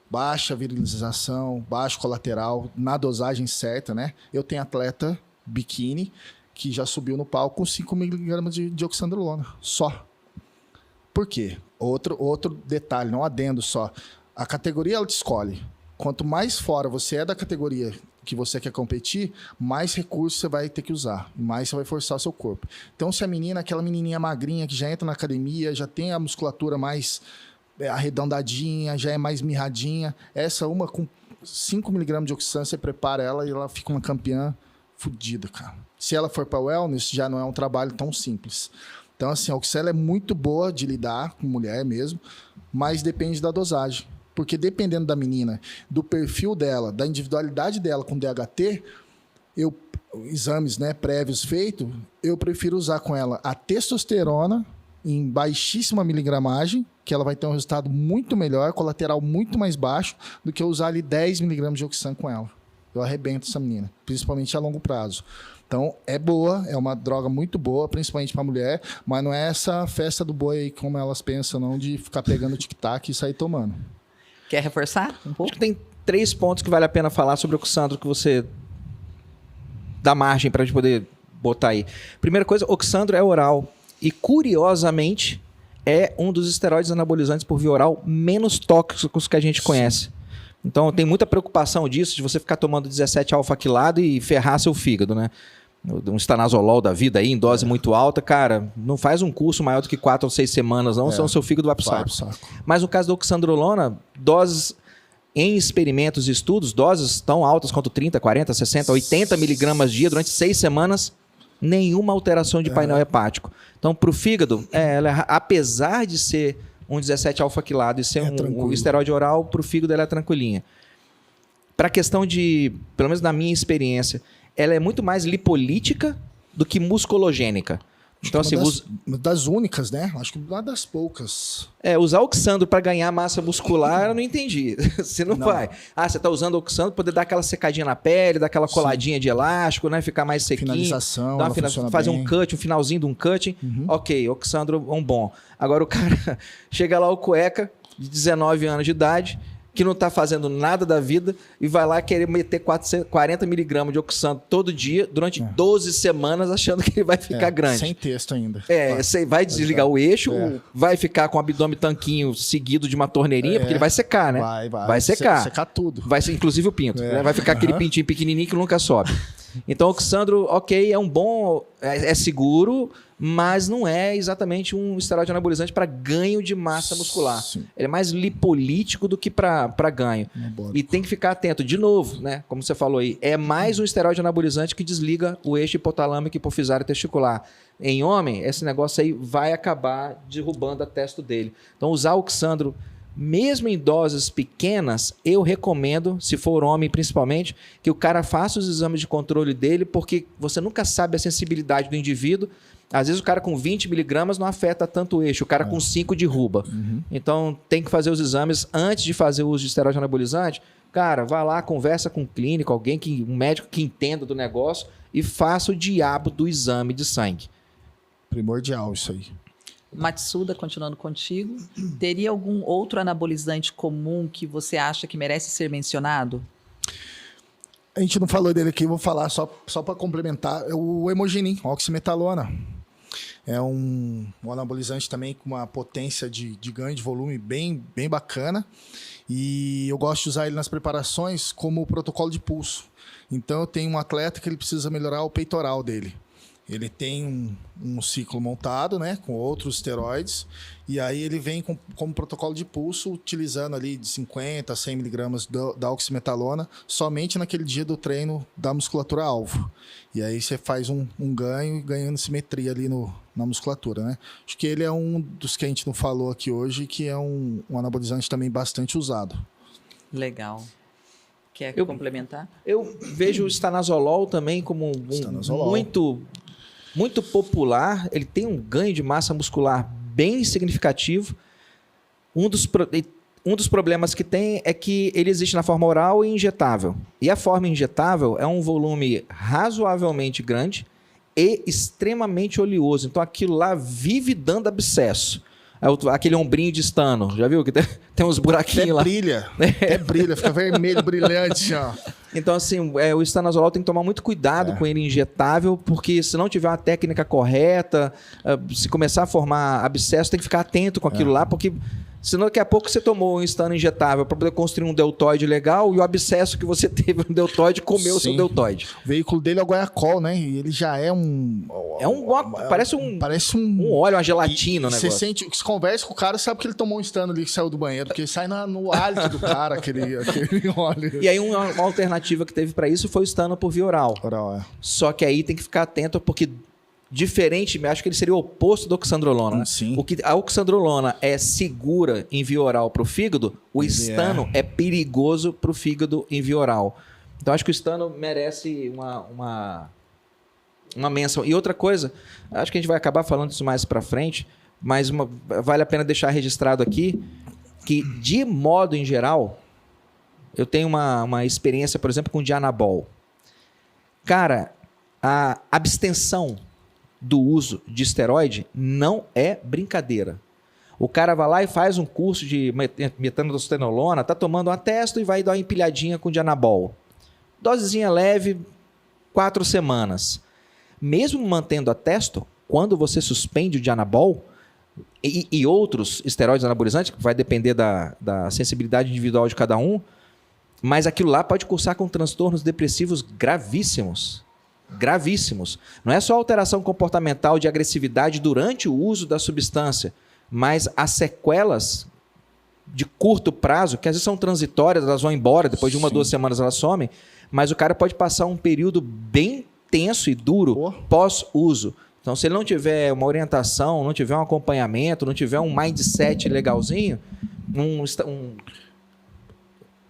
Baixa virilização, baixo colateral, na dosagem certa, né? Eu tenho atleta biquíni que já subiu no palco com 5 miligramas de oxandrolona, só. Por quê? Outro detalhe, não adendo só. A categoria, ela te escolhe. Quanto mais fora você é da categoria que você quer competir, mais recursos você vai ter que usar, mais você vai forçar o seu corpo. Então, se a menina, aquela menininha magrinha que já entra na academia, já tem a musculatura mais arredondadinha, já é mais mirradinha, essa uma com 5 miligramas de oxan, você prepara ela e ela fica uma campeã fodida, cara. Se ela for para wellness, já não é um trabalho tão simples. Então, assim, a oxan é muito boa de lidar com mulher mesmo, mas depende da dosagem. Porque dependendo da menina, do perfil dela, da individualidade dela com DHT, exames, né, prévios feitos, eu prefiro usar com ela a testosterona em baixíssima miligramagem, que ela vai ter um resultado muito melhor, colateral muito mais baixo, do que usar ali 10 miligramas de oxan com ela. Eu arrebento essa menina, principalmente a longo prazo. Então, é boa, é uma droga muito boa, principalmente para mulher, mas não é essa festa do boi aí, como elas pensam, não, de ficar pegando tic-tac e sair tomando. Quer reforçar um pouco? Acho que tem 3 pontos que vale a pena falar sobre o Oxandro que você dá margem para a gente poder botar aí. Primeira coisa, Oxandro é oral e, curiosamente, é um dos esteroides anabolizantes por via oral menos tóxicos que a gente conhece. Então, tem muita preocupação disso, de você ficar tomando 17 alfaquilado e ferrar seu fígado, né? Um estanazolol da vida aí, em dose muito alta, cara, não faz um curso maior do que 4 ou 6 semanas, não, senão seu fígado vai pro saco. Mas no caso da oxandrolona, doses em experimentos e estudos, doses tão altas quanto 30, 40, 60, 80 miligramas dia durante 6 semanas, nenhuma alteração de painel hepático. Então, pro fígado, ela, apesar de ser um 17 alfaquilado e ser um esteroide oral, pro fígado ela é tranquilinha. Pra questão de, pelo menos na minha experiência, ela é muito mais lipolítica do que musculogênica. Então, assim, uma das únicas, né? Acho que uma das poucas. Usar Oxandro para ganhar massa muscular, eu não entendi. Você não vai. Você tá usando Oxandro para poder dar aquela secadinha na pele, dar aquela coladinha de elástico, né? Ficar mais sequinho. Finalização, fazer um cut, um finalzinho de um cutting. Ok, Oxandro é um bom. Agora o cara chega lá, o cueca, de 19 anos de idade, que não está fazendo nada da vida e vai lá querer meter 40 miligramas de Oxandro todo dia durante 12 semanas achando que ele vai ficar grande. Sem texto ainda. Você vai desligar o eixo, vai ficar com o abdômen tanquinho seguido de uma torneirinha, porque ele vai secar, né? Vai secar. Secar tudo. Vai ser inclusive o pinto. Né? Vai ficar aquele pintinho pequenininho que nunca sobe. Então, o Oxandro, ok, é um bom... É seguro, mas não é exatamente um esteroide anabolizante para ganho de massa muscular. Sim. Ele é mais lipolítico do que para ganho. E tem que ficar atento. De novo, né? Como você falou aí, é mais um esteroide anabolizante que desliga o eixo hipotalâmico hipofisário testicular. Em homem, esse negócio aí vai acabar derrubando a testo dele. Então, usar o Oxandro, mesmo em doses pequenas, eu recomendo, se for homem principalmente, que o cara faça os exames de controle dele, porque você nunca sabe a sensibilidade do indivíduo. Às vezes o cara com 20 miligramas não afeta tanto o eixo, o cara com 5 derruba. Então tem que fazer os exames antes de fazer o uso de esteroide anabolizante. Cara, vai lá, conversa com um clínico, um médico que entenda do negócio e faça o diabo do exame de sangue. Primordial isso aí. Matsuda, continuando contigo, teria algum outro anabolizante comum que você acha que merece ser mencionado? A gente não falou dele aqui, vou falar só para complementar. O Hemogenin, oximetalona. É um anabolizante também com uma potência de ganho de volume bem bacana. E eu gosto de usar ele nas preparações como protocolo de pulso. Então eu tenho um atleta que ele precisa melhorar o peitoral dele. Ele tem um ciclo montado, né, com outros esteroides, e aí ele vem como protocolo de pulso, utilizando ali de 50 a 100 miligramas da oximetalona, somente naquele dia do treino da musculatura alvo. E aí você faz um ganho, ganhando simetria ali na musculatura, né? Acho que ele é um dos que a gente não falou aqui hoje, que é um anabolizante também bastante usado. Legal. Quer complementar? Eu vejo o estanazolol também como muito popular. Ele tem um ganho de massa muscular bem significativo. Um dos problemas que tem é que ele existe na forma oral e injetável. E a forma injetável é um volume razoavelmente grande e extremamente oleoso. Então aquilo lá vive dando abscesso. Aquele ombrinho de estano, já viu? Que tem uns buraquinhos lá. Brilha, brilha, fica vermelho, brilhante, ó. Então, assim, o estanozolol tem que tomar muito cuidado com ele injetável, porque se não tiver uma técnica correta, se começar a formar abscesso, tem que ficar atento com aquilo lá, porque senão daqui a pouco você tomou um estano injetável para poder construir um deltoide legal e o abscesso que você teve no deltoide comeu o seu deltoide. O veículo dele é o Guaiacol, né? E ele já é parece um óleo, uma gelatina, né? Você sente, você conversa com o cara, sabe que ele tomou um estano ali que saiu do banheiro, porque sai no hálito do cara aquele óleo. E aí uma alternativa que teve para isso foi o estano por via oral. Só que aí tem que ficar atento, porque diferente, acho que ele seria o oposto da oxandrolona. Sim. O que a oxandrolona é segura em via oral para o fígado, o estano é perigoso para o fígado em via oral. Então acho que o estano merece uma menção. E outra coisa, acho que a gente vai acabar falando isso mais para frente, mas vale a pena deixar registrado aqui que, de modo em geral, eu tenho uma experiência, por exemplo, com Dianabol. Cara, a abstenção do uso de esteroide não é brincadeira. O cara vai lá e faz um curso de metanostenolona, tá tomando uma testo e vai dar uma empilhadinha com Dianabol. Dosezinha leve, 4 semanas. Mesmo mantendo a testo, quando você suspende o Dianabol e outros esteroides anabolizantes, que vai depender da sensibilidade individual de cada um, mas aquilo lá pode cursar com transtornos depressivos gravíssimos. Gravíssimos. Não é só alteração comportamental de agressividade durante o uso da substância, mas as sequelas de curto prazo, que às vezes são transitórias, elas vão embora, depois de 1 ou 2 semanas elas somem, mas o cara pode passar um período bem tenso e duro pós-uso. Então, se ele não tiver uma orientação, não tiver um acompanhamento, não tiver um mindset legalzinho, um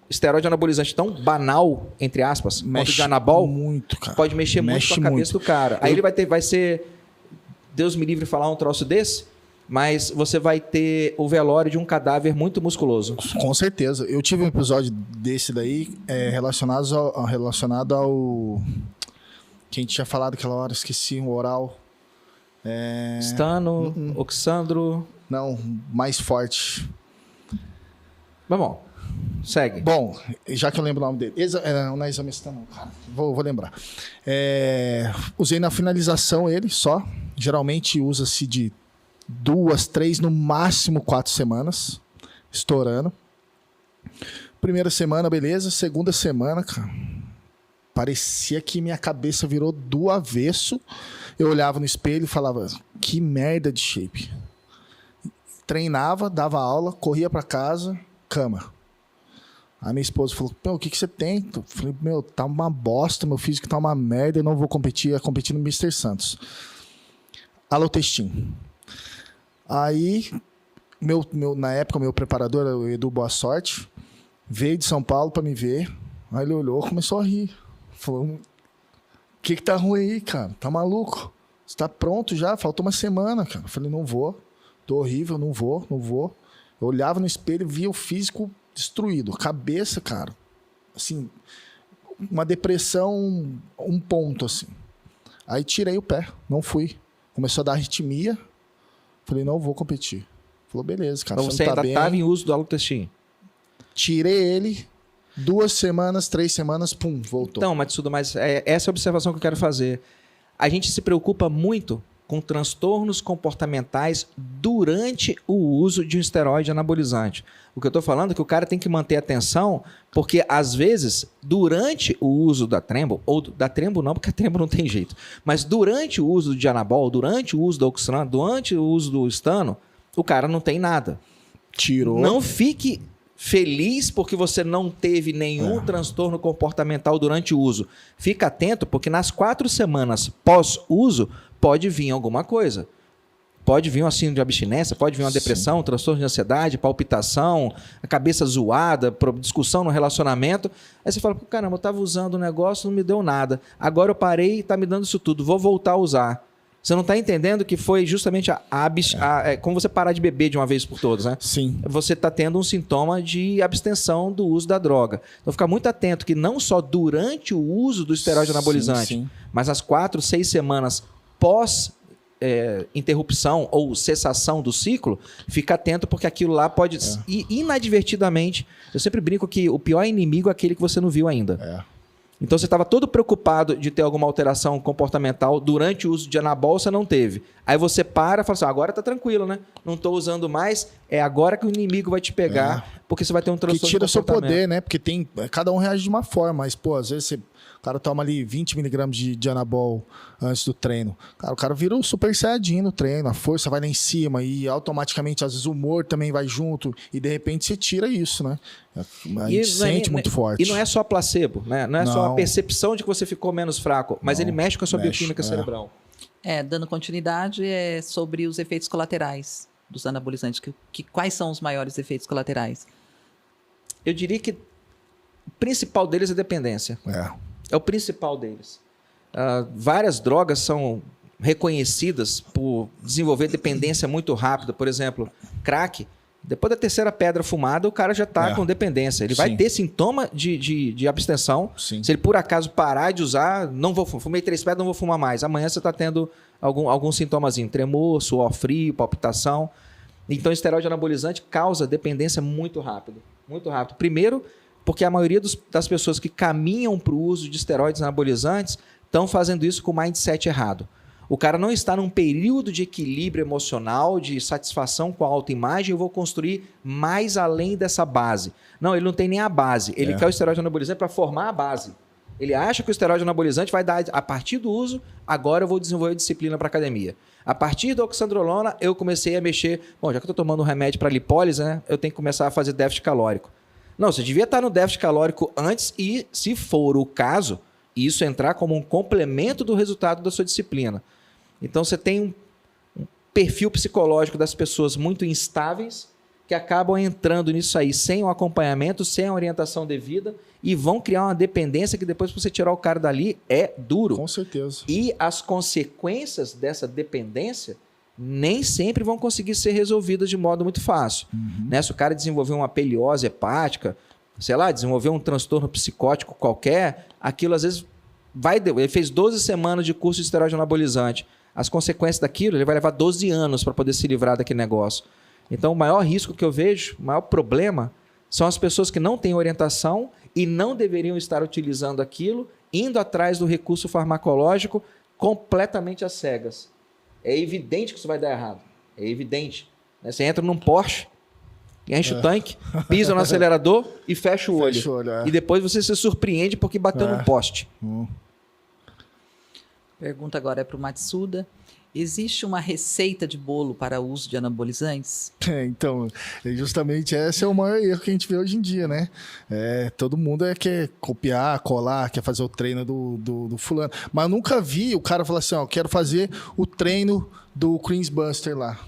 esteroide anabolizante tão banal, entre aspas, quanto o Dianabol, muito, cara. Pode mexer muito com a cabeça do cara. Aí ele vai ser, Deus me livre falar um troço desse, mas você vai ter o velório de um cadáver muito musculoso. Com certeza. Eu tive um episódio desse daí relacionado ao que a gente tinha falado aquela hora, esqueci, o oral. Stano, Oxandro... Não, mais forte. Vamos, segue. Bom, já que eu lembro o nome dele. Não é examestano, não, cara. Vou lembrar. Usei na finalização ele só. Geralmente usa-se de 2, 3, no máximo 4 semanas. Estourando. Primeira semana, beleza. Segunda semana, cara, parecia que minha cabeça virou do avesso. Eu olhava no espelho e falava, que merda de shape. Treinava, dava aula, corria pra casa, cama. A minha esposa falou, o que você tem? Eu falei, tá uma bosta, meu físico tá uma merda, eu não vou competir, ia competir no Mr. Santos. Alotestin. Aí, na época, meu preparador, o Edu Boa Sorte, veio de São Paulo pra me ver. Aí ele olhou, começou a rir. Falou, o que tá ruim aí, cara? Tá maluco? Você tá pronto já? Faltou uma semana, cara. Eu falei, não vou. Tô horrível, não vou. Eu olhava no espelho e via o físico destruído. Cabeça, cara, assim, uma depressão, um ponto, assim. Aí tirei o pé, não fui. Começou a dar arritmia. Falei, não vou competir. Falou, beleza, cara. Então você ainda estava em uso do Alotestin? Tirei ele, 2 semanas, 3 semanas, pum, voltou. Então, Matsuda, mas essa é a observação que eu quero fazer. A gente se preocupa muito com transtornos comportamentais durante o uso de um esteroide anabolizante. O que eu estou falando é que o cara tem que manter atenção, porque às vezes, durante o uso da Trembo, ou da Trembo não, porque a Trembo não tem jeito, mas durante o uso do Dianabol, durante o uso da Oxandrolona, durante o uso do Stano, o cara não tem nada. Tirou. Não fique feliz porque você não teve nenhum transtorno comportamental durante o uso. Fica atento, porque nas 4 semanas pós-uso pode vir alguma coisa. Pode vir um síndrome de abstinência, pode vir uma depressão, um transtorno de ansiedade, palpitação, a cabeça zoada, discussão no relacionamento. Aí você fala, caramba, eu estava usando o negócio, não me deu nada. Agora eu parei e está me dando isso tudo, vou voltar a usar. Você não está entendendo que foi justamente como você parar de beber de uma vez por todas, né? Sim. Você está tendo um sintoma de abstenção do uso da droga. Então, fica muito atento que não só durante o uso do esteroide anabolizante, mas as 4, 6 semanas pós interrupção ou cessação do ciclo, fica atento porque aquilo lá pode ir inadvertidamente. Eu sempre brinco que o pior inimigo é aquele que você não viu ainda. Então você estava todo preocupado de ter alguma alteração comportamental durante o uso de anabol, você não teve. Aí você para e fala assim, agora tá tranquilo, né? Não estou usando mais, é agora que o inimigo vai te pegar, porque você vai ter um transtorno que tira de seu comportamento. poder, né? Porque cada um reage de uma forma, mas, pô, às vezes o cara toma ali 20 miligramas de anabol antes do treino. Cara, o cara vira um super saiyajin no treino, a força vai lá em cima e automaticamente, às vezes, o humor também vai junto e, de repente, você tira isso, né? A gente sente muito forte. E não é só placebo, né? Não é só a percepção de que você ficou menos fraco, mas ele mexe com a sua bioquímica cerebral. Dando continuidade, é sobre os efeitos colaterais dos anabolizantes. Quais são os maiores efeitos colaterais? Eu diria que o principal deles é dependência. É o principal deles. Várias drogas são reconhecidas por desenvolver dependência muito rápida. Por exemplo, crack. Depois da terceira pedra fumada, o cara já está com dependência. Ele vai ter sintoma de abstenção. Sim. Se ele, por acaso, parar de usar, não vou fumei 3 pedras, não vou fumar mais. Amanhã você está tendo algum sintomazinho. Tremor, suor frio, palpitação. Então, o esteroide anabolizante causa dependência muito rápido. Muito rápido. Primeiro, porque a maioria das pessoas que caminham para o uso de esteroides anabolizantes estão fazendo isso com o mindset errado. O cara não está num período de equilíbrio emocional, de satisfação com a autoimagem, eu vou construir mais além dessa base. Não, ele não tem nem a base. Ele quer o esteroide anabolizante para formar a base. Ele acha que o esteroide anabolizante vai dar, a partir do uso, agora eu vou desenvolver disciplina para academia. A partir da oxandrolona, eu comecei a mexer... Bom, já que eu estou tomando um remédio para lipólise, né, eu tenho que começar a fazer déficit calórico. Não, você devia estar no déficit calórico antes e, se for o caso, isso entrar como um complemento do resultado da sua disciplina. Então, você tem um perfil psicológico das pessoas muito instáveis que acabam entrando nisso aí sem o acompanhamento, sem a orientação devida e vão criar uma dependência que depois, para você tirar o cara dali, é duro. Com certeza. E as consequências dessa dependência nem sempre vão conseguir ser resolvidas de modo muito fácil. Né? Se o cara desenvolver uma peliose hepática, sei lá, desenvolver um transtorno psicótico qualquer, aquilo às vezes vai... Ele fez 12 semanas de curso de esteroide anabolizante. As consequências daquilo, ele vai levar 12 anos para poder se livrar daquele negócio. Então, o maior risco que eu vejo, o maior problema, são as pessoas que não têm orientação e não deveriam estar utilizando aquilo, indo atrás do recurso farmacológico completamente às cegas. É evidente que isso vai dar errado. É evidente. Você entra num Porsche, enche o tanque, pisa no acelerador e fecha o olho. E depois você se surpreende porque bateu num poste. Pergunta agora é para o Matsuda. Existe uma receita de bolo para o uso de anabolizantes? Então, justamente esse é o maior erro que a gente vê hoje em dia, né? Todo mundo quer copiar, colar, quer fazer o treino do fulano. Mas eu nunca vi o cara falar assim, ó, quero fazer o treino do Chris Buster lá.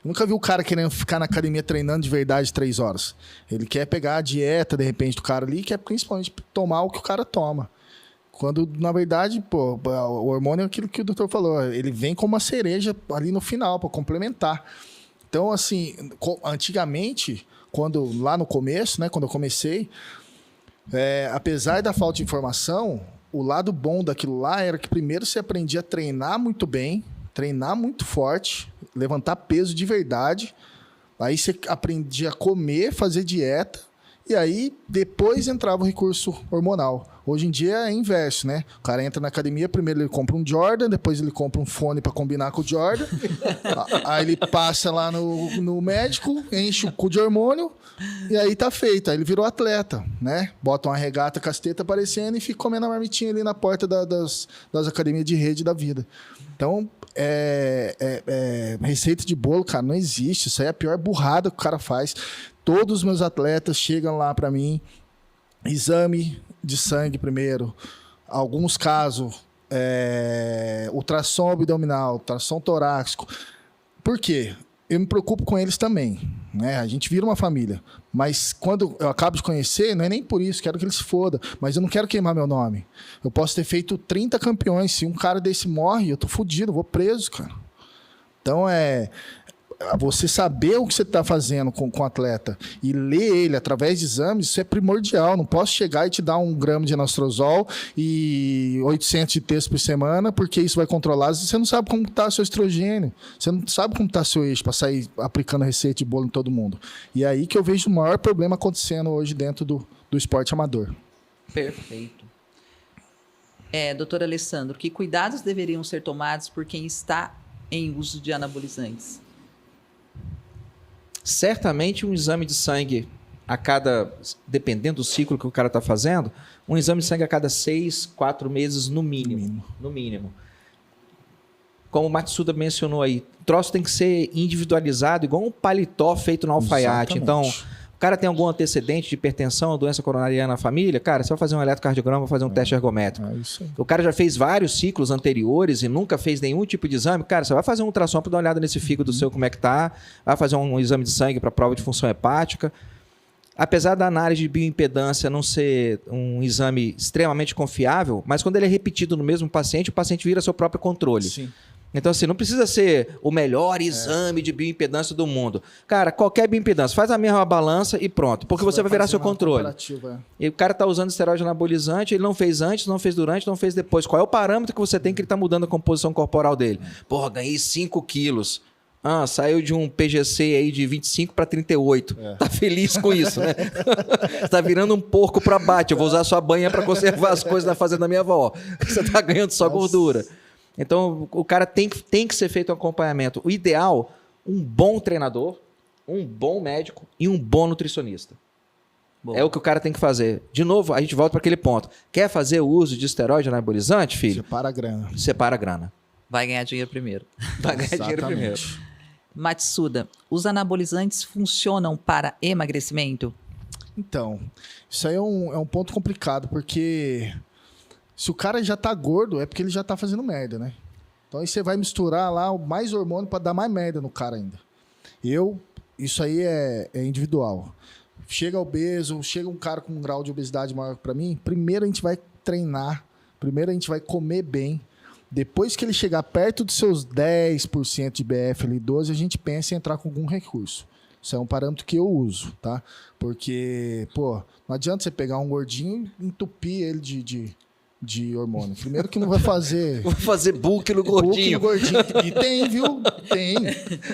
Eu nunca vi o cara querendo ficar na academia treinando de verdade 3 horas. Ele quer pegar a dieta, de repente, do cara ali e quer principalmente tomar o que o cara toma. Quando, na verdade, pô, o hormônio é aquilo que o doutor falou. Ele vem como uma cereja ali no final, para complementar. Então, assim, antigamente, lá no começo, né, quando eu comecei, apesar da falta de informação, o lado bom daquilo lá era que primeiro você aprendia a treinar muito bem, treinar muito forte, levantar peso de verdade. Aí você aprendia a comer, fazer dieta. E aí, depois entrava o recurso hormonal. Hoje em dia é inverso, né? O cara entra na academia, primeiro ele compra um Jordan, depois ele compra um fone para combinar com o Jordan. Aí ele passa lá no médico, enche o cu de hormônio e aí tá feito. Aí ele virou atleta, né? Bota uma regata, casteta aparecendo e fica comendo a marmitinha ali na porta das academias de rede da vida. Então, receita de bolo, cara, não existe. Isso aí é a pior burrada que o cara faz. Todos os meus atletas chegam lá para mim, exame de sangue primeiro, alguns casos, ultrassom abdominal, ultrassom torácico. Por quê? Eu me preocupo com eles também, né? A gente vira uma família, mas quando eu acabo de conhecer, não é nem por isso, quero que eles se fodam, mas eu não quero queimar meu nome. Eu posso ter feito 30 campeões, se um cara desse morre, eu tô fudido, eu vou preso, cara. Então, você saber o que você está fazendo com o atleta e ler ele através de exames, isso é primordial. Não posso chegar e te dar 1 grama de anastrozol e 800 de texto por semana, porque isso vai controlar. Você não sabe como está seu estrogênio, você não sabe como está seu eixo para sair aplicando receita de bolo em todo mundo. E é aí que eu vejo o maior problema acontecendo hoje dentro do esporte amador. Perfeito. Doutor Alessandro, que cuidados deveriam ser tomados por quem está em uso de anabolizantes? Certamente um exame de sangue dependendo do ciclo que o cara está fazendo, um exame de sangue a cada 6, 4 meses no mínimo. No mínimo. Como o Matsuda mencionou aí, o troço tem que ser individualizado, igual um paletó feito no alfaiate. Então, o cara tem algum antecedente de hipertensão, doença coronariana na família, cara, você vai fazer um eletrocardiograma, vai fazer um teste ergométrico. Isso aí. O cara já fez vários ciclos anteriores e nunca fez nenhum tipo de exame, cara, você vai fazer um ultrassom para dar uma olhada nesse fígado seu, como é que tá, vai fazer um exame de sangue para prova de função hepática. Apesar da análise de bioimpedância não ser um exame extremamente confiável, mas quando ele é repetido no mesmo paciente, o paciente vira seu próprio controle. Sim. Então, assim, não precisa ser o melhor exame de bioimpedância do mundo. Cara, qualquer bioimpedância, faz a mesma balança e pronto, porque você vai virar seu controle. E o cara está usando esteroide anabolizante, ele não fez antes, não fez durante, não fez depois. Qual é o parâmetro que você tem que ele está mudando a composição corporal dele? Porra, ganhei 5 quilos. Saiu de um PGC aí de 25 para 38. Tá feliz com isso, né? Tá virando um porco para bate. Eu vou usar sua banha para conservar as coisas da fazenda da minha avó. Você tá ganhando só gordura. Então, o cara tem que ser feito um acompanhamento. O ideal, um bom treinador, um bom médico e um bom nutricionista. Bom. É o que o cara tem que fazer. De novo, a gente volta para aquele ponto. Quer fazer o uso de esteroide anabolizante, filho? Separa a grana. Separa a grana. Vai ganhar dinheiro primeiro. Vai ganhar dinheiro primeiro. Matsuda, os anabolizantes funcionam para emagrecimento? Então, isso aí é um ponto complicado, porque se o cara já tá gordo, é porque ele já tá fazendo merda, né? Então aí você vai misturar lá mais hormônio para dar mais merda no cara ainda. Isso aí é individual. Chega obeso, chega um cara com um grau de obesidade maior para mim, primeiro a gente vai treinar, primeiro a gente vai comer bem. Depois que ele chegar perto dos seus 10% de BF ali, 12%, a gente pensa em entrar com algum recurso. Isso é um parâmetro que eu uso, tá? Porque, não adianta você pegar um gordinho e entupir ele de hormônio. Primeiro que não vai fazer... Vou fazer bulk no gordinho. E tem, viu?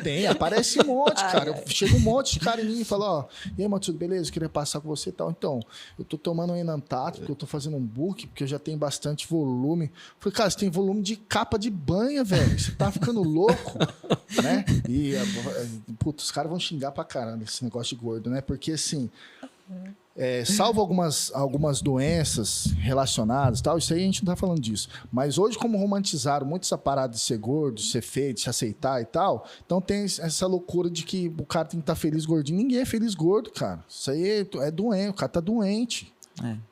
Tem. Aparece um monte, cara. Chega um monte de cara em mim e fala, e aí, Matsuda, beleza? Eu queria passar com você e tal. Então, eu tô tomando um Enantato, porque eu tô fazendo um bulk, porque eu já tenho bastante volume. Falei, cara, você tem volume de capa de banha, velho. Você tá ficando louco, né? E, os caras vão xingar pra caramba esse negócio de gordo, né? Porque, assim... salvo algumas doenças relacionadas, tal, isso aí a gente não tá falando disso. Mas hoje, como romantizaram muito essa parada de ser gordo, de ser feio, de se aceitar e tal, então tem essa loucura de que o cara tem que estar feliz gordinho. Ninguém é feliz gordo, cara. Isso aí é doente, o cara tá doente.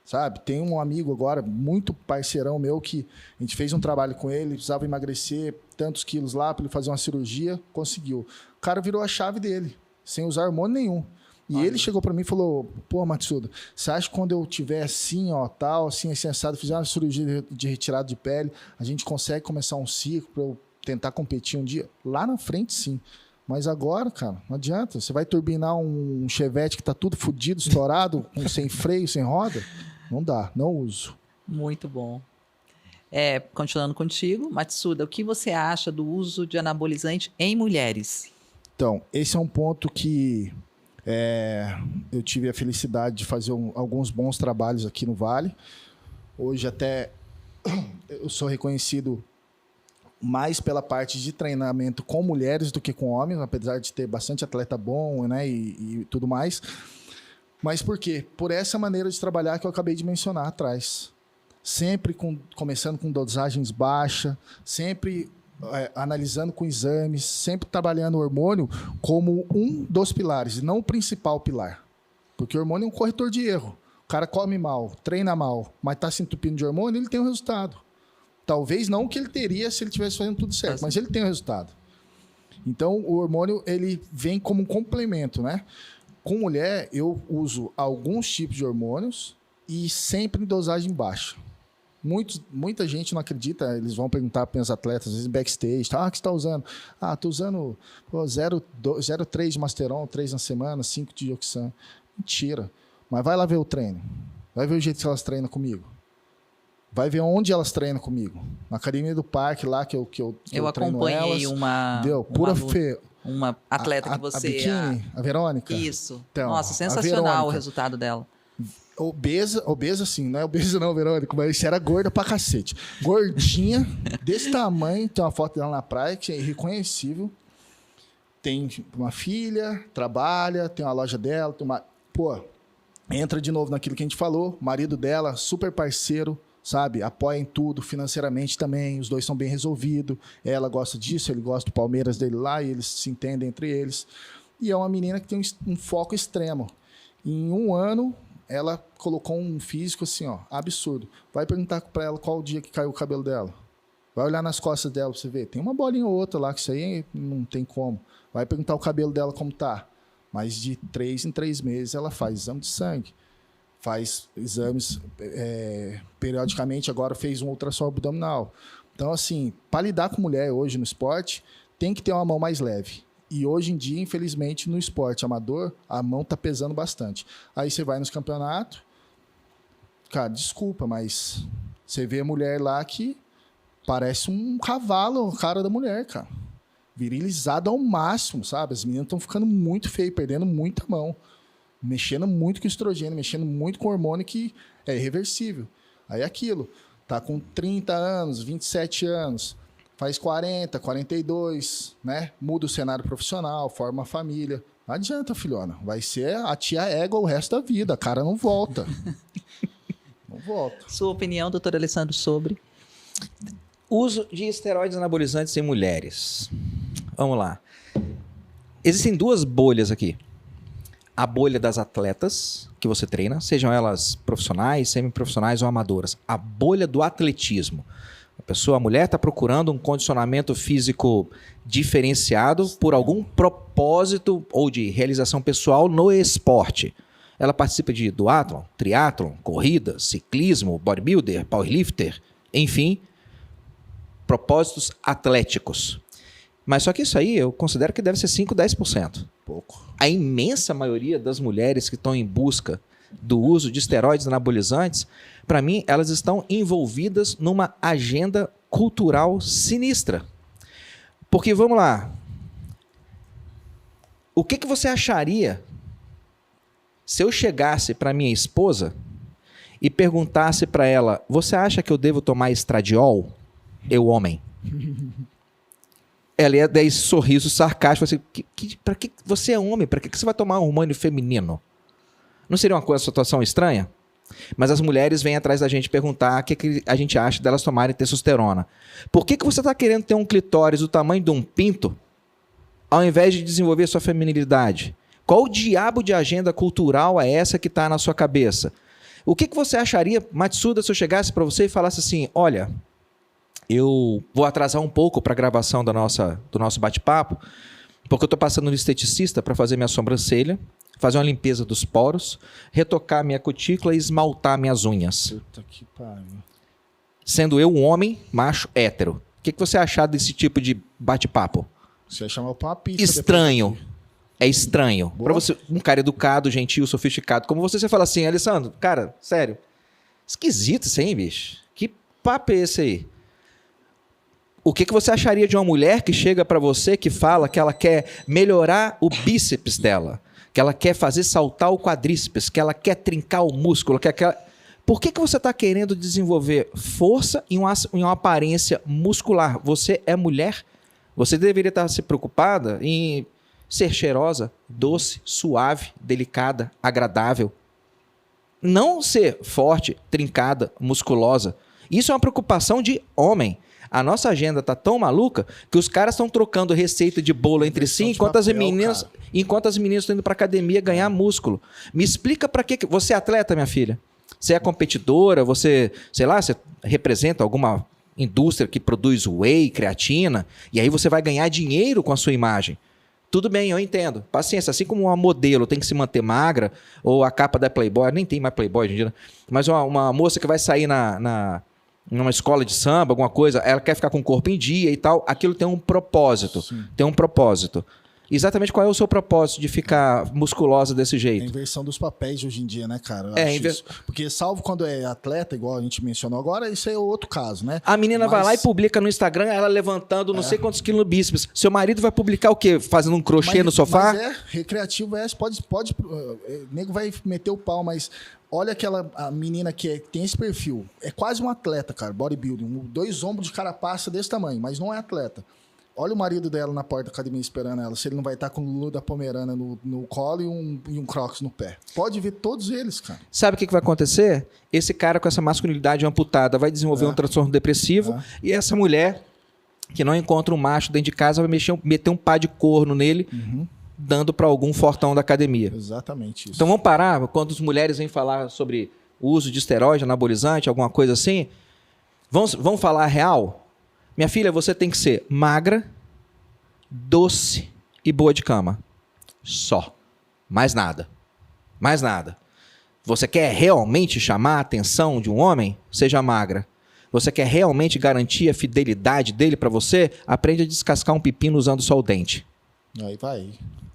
Sabe? Tem um amigo agora, muito parceirão meu, que a gente fez um trabalho com ele, precisava emagrecer tantos quilos lá para ele fazer uma cirurgia, conseguiu. O cara virou a chave dele, sem usar hormônio nenhum. E ele chegou pra mim e falou, Matsuda, você acha que quando eu tiver assim, tal, assim, assado, fizer uma cirurgia de retirada de pele, a gente consegue começar um ciclo pra eu tentar competir um dia? Lá na frente, sim. Mas agora, cara, não adianta. Você vai turbinar um Chevette que tá tudo fodido, estourado, sem freio, sem roda? Não dá, não uso. Muito bom. Continuando contigo, Matsuda, o que você acha do uso de anabolizante em mulheres? Então, esse é um ponto que... eu tive a felicidade de fazer alguns bons trabalhos aqui no Vale. Hoje até eu sou reconhecido mais pela parte de treinamento com mulheres do que com homens, apesar de ter bastante atleta bom, né, e tudo mais. Mas por quê? Por essa maneira de trabalhar que eu acabei de mencionar atrás. Sempre começando com dosagens baixas, sempre... analisando com exames, sempre trabalhando o hormônio como um dos pilares, e não o principal pilar. Porque o hormônio é um corretor de erro. O cara come mal, treina mal, mas está se entupindo de hormônio, ele tem um resultado. Talvez não o que ele teria se ele estivesse fazendo tudo certo, mas ele tem um resultado. Então, o hormônio ele vem como um complemento, né? Com mulher, eu uso alguns tipos de hormônios e sempre em dosagem baixa. Muita gente não acredita, eles vão perguntar para os atletas, às vezes backstage, o que você está usando? Estou usando 0,3 de Masteron, 3 na semana, 5 de Dioxan. Mentira. Mas vai lá ver o treino. Vai ver o jeito que elas treinam comigo. Vai ver onde elas treinam comigo. Na academia do parque lá que eu acompanhei uma atleta que você... A Verônica? Isso. Então, nossa, sensacional o resultado dela. Obesa assim, não é obesa não, Verônica, mas era gorda pra cacete. Gordinha, desse tamanho, tem uma foto dela na praia, que é irreconhecível. Tem uma filha, trabalha, tem uma loja dela, tem uma... Pô, entra de novo naquilo que a gente falou, marido dela, super parceiro, sabe? Apoia em tudo, financeiramente também, os dois são bem resolvidos. Ela gosta disso, ele gosta do Palmeiras dele lá, e eles se entendem entre eles. E é uma menina que tem um foco extremo. Em 1 ano, ela colocou um físico assim, ó, absurdo. Vai perguntar pra ela qual o dia que caiu o cabelo dela. Vai olhar nas costas dela pra você ver. Tem uma bolinha ou outra lá, que isso aí não tem como. Vai perguntar o cabelo dela como tá. Mas de 3 em 3 meses ela faz exame de sangue. Faz exames periodicamente, agora fez um ultrassom abdominal. Então, assim, para lidar com mulher hoje no esporte, tem que ter uma mão mais leve. E hoje em dia, infelizmente, no esporte amador, a mão tá pesando bastante. Aí você vai nos campeonatos, cara, desculpa, mas você vê a mulher lá que parece um cavalo, o cara da mulher, cara. Virilizado ao máximo, sabe? As meninas estão ficando muito feias, perdendo muita mão. Mexendo muito com estrogênio, mexendo muito com hormônio que é irreversível. Aí é aquilo, tá com 30 anos, 27 anos, faz 40, 42, né? Muda o cenário profissional, forma uma família. Não adianta, filhona. Vai ser a tia égua o resto da vida. A cara não volta. Não volta. Sua opinião, doutor Alessandro, sobre? Uso de esteroides anabolizantes em mulheres. Vamos lá. Existem 2 bolhas aqui. A bolha das atletas que você treina, sejam elas profissionais, semiprofissionais ou amadoras. A bolha do atletismo. A mulher está procurando um condicionamento físico diferenciado por algum propósito ou de realização pessoal no esporte. Ela participa de duatlon, triatlon, corrida, ciclismo, bodybuilder, powerlifter, enfim, propósitos atléticos. Mas só que isso aí eu considero que deve ser 5, 10%. Pouco. A imensa maioria das mulheres que estão em busca do uso de esteroides anabolizantes, para mim, elas estão envolvidas numa agenda cultural sinistra. Porque, vamos lá, o que você acharia se eu chegasse para minha esposa e perguntasse para ela, você acha que eu devo tomar estradiol? Eu, homem. Ela ia dar esse sorriso sarcástico, assim, para que você é homem? Para que você vai tomar um hormônio feminino? Não seria uma situação estranha? Mas as mulheres vêm atrás da gente perguntar o que a gente acha delas tomarem testosterona. Por que você está querendo ter um clitóris do tamanho de um pinto, ao invés de desenvolver sua feminilidade? Qual o diabo de agenda cultural é essa que está na sua cabeça? O que você acharia, Matsuda, se eu chegasse para você e falasse assim, olha, eu vou atrasar um pouco para a gravação do nosso bate-papo, porque eu estou passando no esteticista para fazer minha sobrancelha, fazer uma limpeza dos poros, retocar minha cutícula e esmaltar minhas unhas. Puta que pariu. Sendo eu um homem, macho, hétero. O que você achar desse tipo de bate-papo? Você vai chamar pra uma pizza. Estranho. É estranho. Boa. Para você, um cara educado, gentil, sofisticado, como você fala assim, Alessandro, cara, sério, esquisito isso aí, bicho. Que papo é esse aí? O que você acharia de uma mulher que chega para você, que fala que ela quer melhorar o bíceps dela, que ela quer fazer saltar o quadríceps, que ela quer trincar o músculo, Por que você está querendo desenvolver força em uma aparência muscular? Você é mulher? Você deveria estar se preocupada em ser cheirosa, doce, suave, delicada, agradável. Não ser forte, trincada, musculosa. Isso é uma preocupação de homem. A nossa agenda tá tão maluca que os caras estão trocando receita de bolo entre si, enquanto as meninas estão indo para academia ganhar músculo. Me explica para que você é atleta, minha filha? Você é competidora? Você, sei lá, você representa alguma indústria que produz whey, creatina, e aí você vai ganhar dinheiro com a sua imagem. Tudo bem, eu entendo. Paciência, assim como uma modelo tem que se manter magra, ou a capa da Playboy, nem tem mais Playboy hoje em dia, né? Mas uma moça que vai sair numa escola de samba, alguma coisa, ela quer ficar com o corpo em dia e tal, aquilo tem um propósito. Sim. Tem um propósito. Exatamente qual é o seu propósito de ficar musculosa desse jeito? É a inversão dos papéis hoje em dia, né, cara? Porque salvo quando é atleta, igual a gente mencionou agora, isso é outro caso, né? A menina vai lá e publica no Instagram ela levantando não sei quantos quilos no bíceps. Seu marido vai publicar o quê? Fazendo um crochê no sofá? Mas recreativo, pode nego vai meter o pau, mas olha a menina que tem esse perfil. É quase um atleta, cara, bodybuilding. 2 ombros de carapaça desse tamanho, mas não é atleta. Olha o marido dela na porta da academia esperando ela, se ele não vai estar com o Lulu da Pomerana no colo e um Crocs no pé. Pode ver todos eles, cara. Sabe o que vai acontecer? Esse cara com essa masculinidade amputada vai desenvolver um transtorno depressivo e essa mulher que não encontra um macho dentro de casa vai meter um pá de corno nele, dando para algum fortão da academia. Exatamente isso. Então vamos parar, quando as mulheres vêm falar sobre o uso de esteroide, anabolizante, alguma coisa assim, vamos falar a real? Minha filha, você tem que ser magra, doce e boa de cama. Só. Mais nada. Mais nada. Você quer realmente chamar a atenção de um homem? Seja magra. Você quer realmente garantir a fidelidade dele para você? Aprende a descascar um pepino usando só o dente. Aí vai.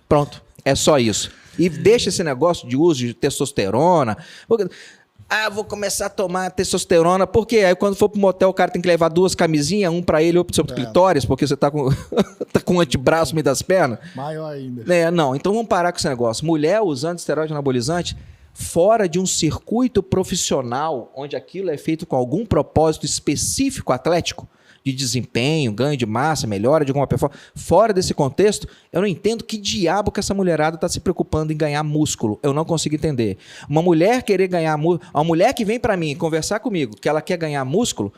Pronto. É só isso. E deixa esse negócio de uso de testosterona. Vou começar a tomar testosterona. Por quê? Aí quando for pro motel, o cara tem que levar 2 camisinhas, um pra ele e outro pro seu clitóris, porque você tá com um antebraço no meio das pernas. Maior ainda. Não, então vamos parar com esse negócio. Mulher usando esteroide anabolizante fora de um circuito profissional, onde aquilo é feito com algum propósito específico atlético, de desempenho, ganho de massa, melhora de alguma performance. Fora desse contexto, eu não entendo que diabo que essa mulherada está se preocupando em ganhar músculo. Eu não consigo entender. Uma mulher querer ganhar músculo, uma mulher que vem para mim conversar comigo que ela quer ganhar músculo,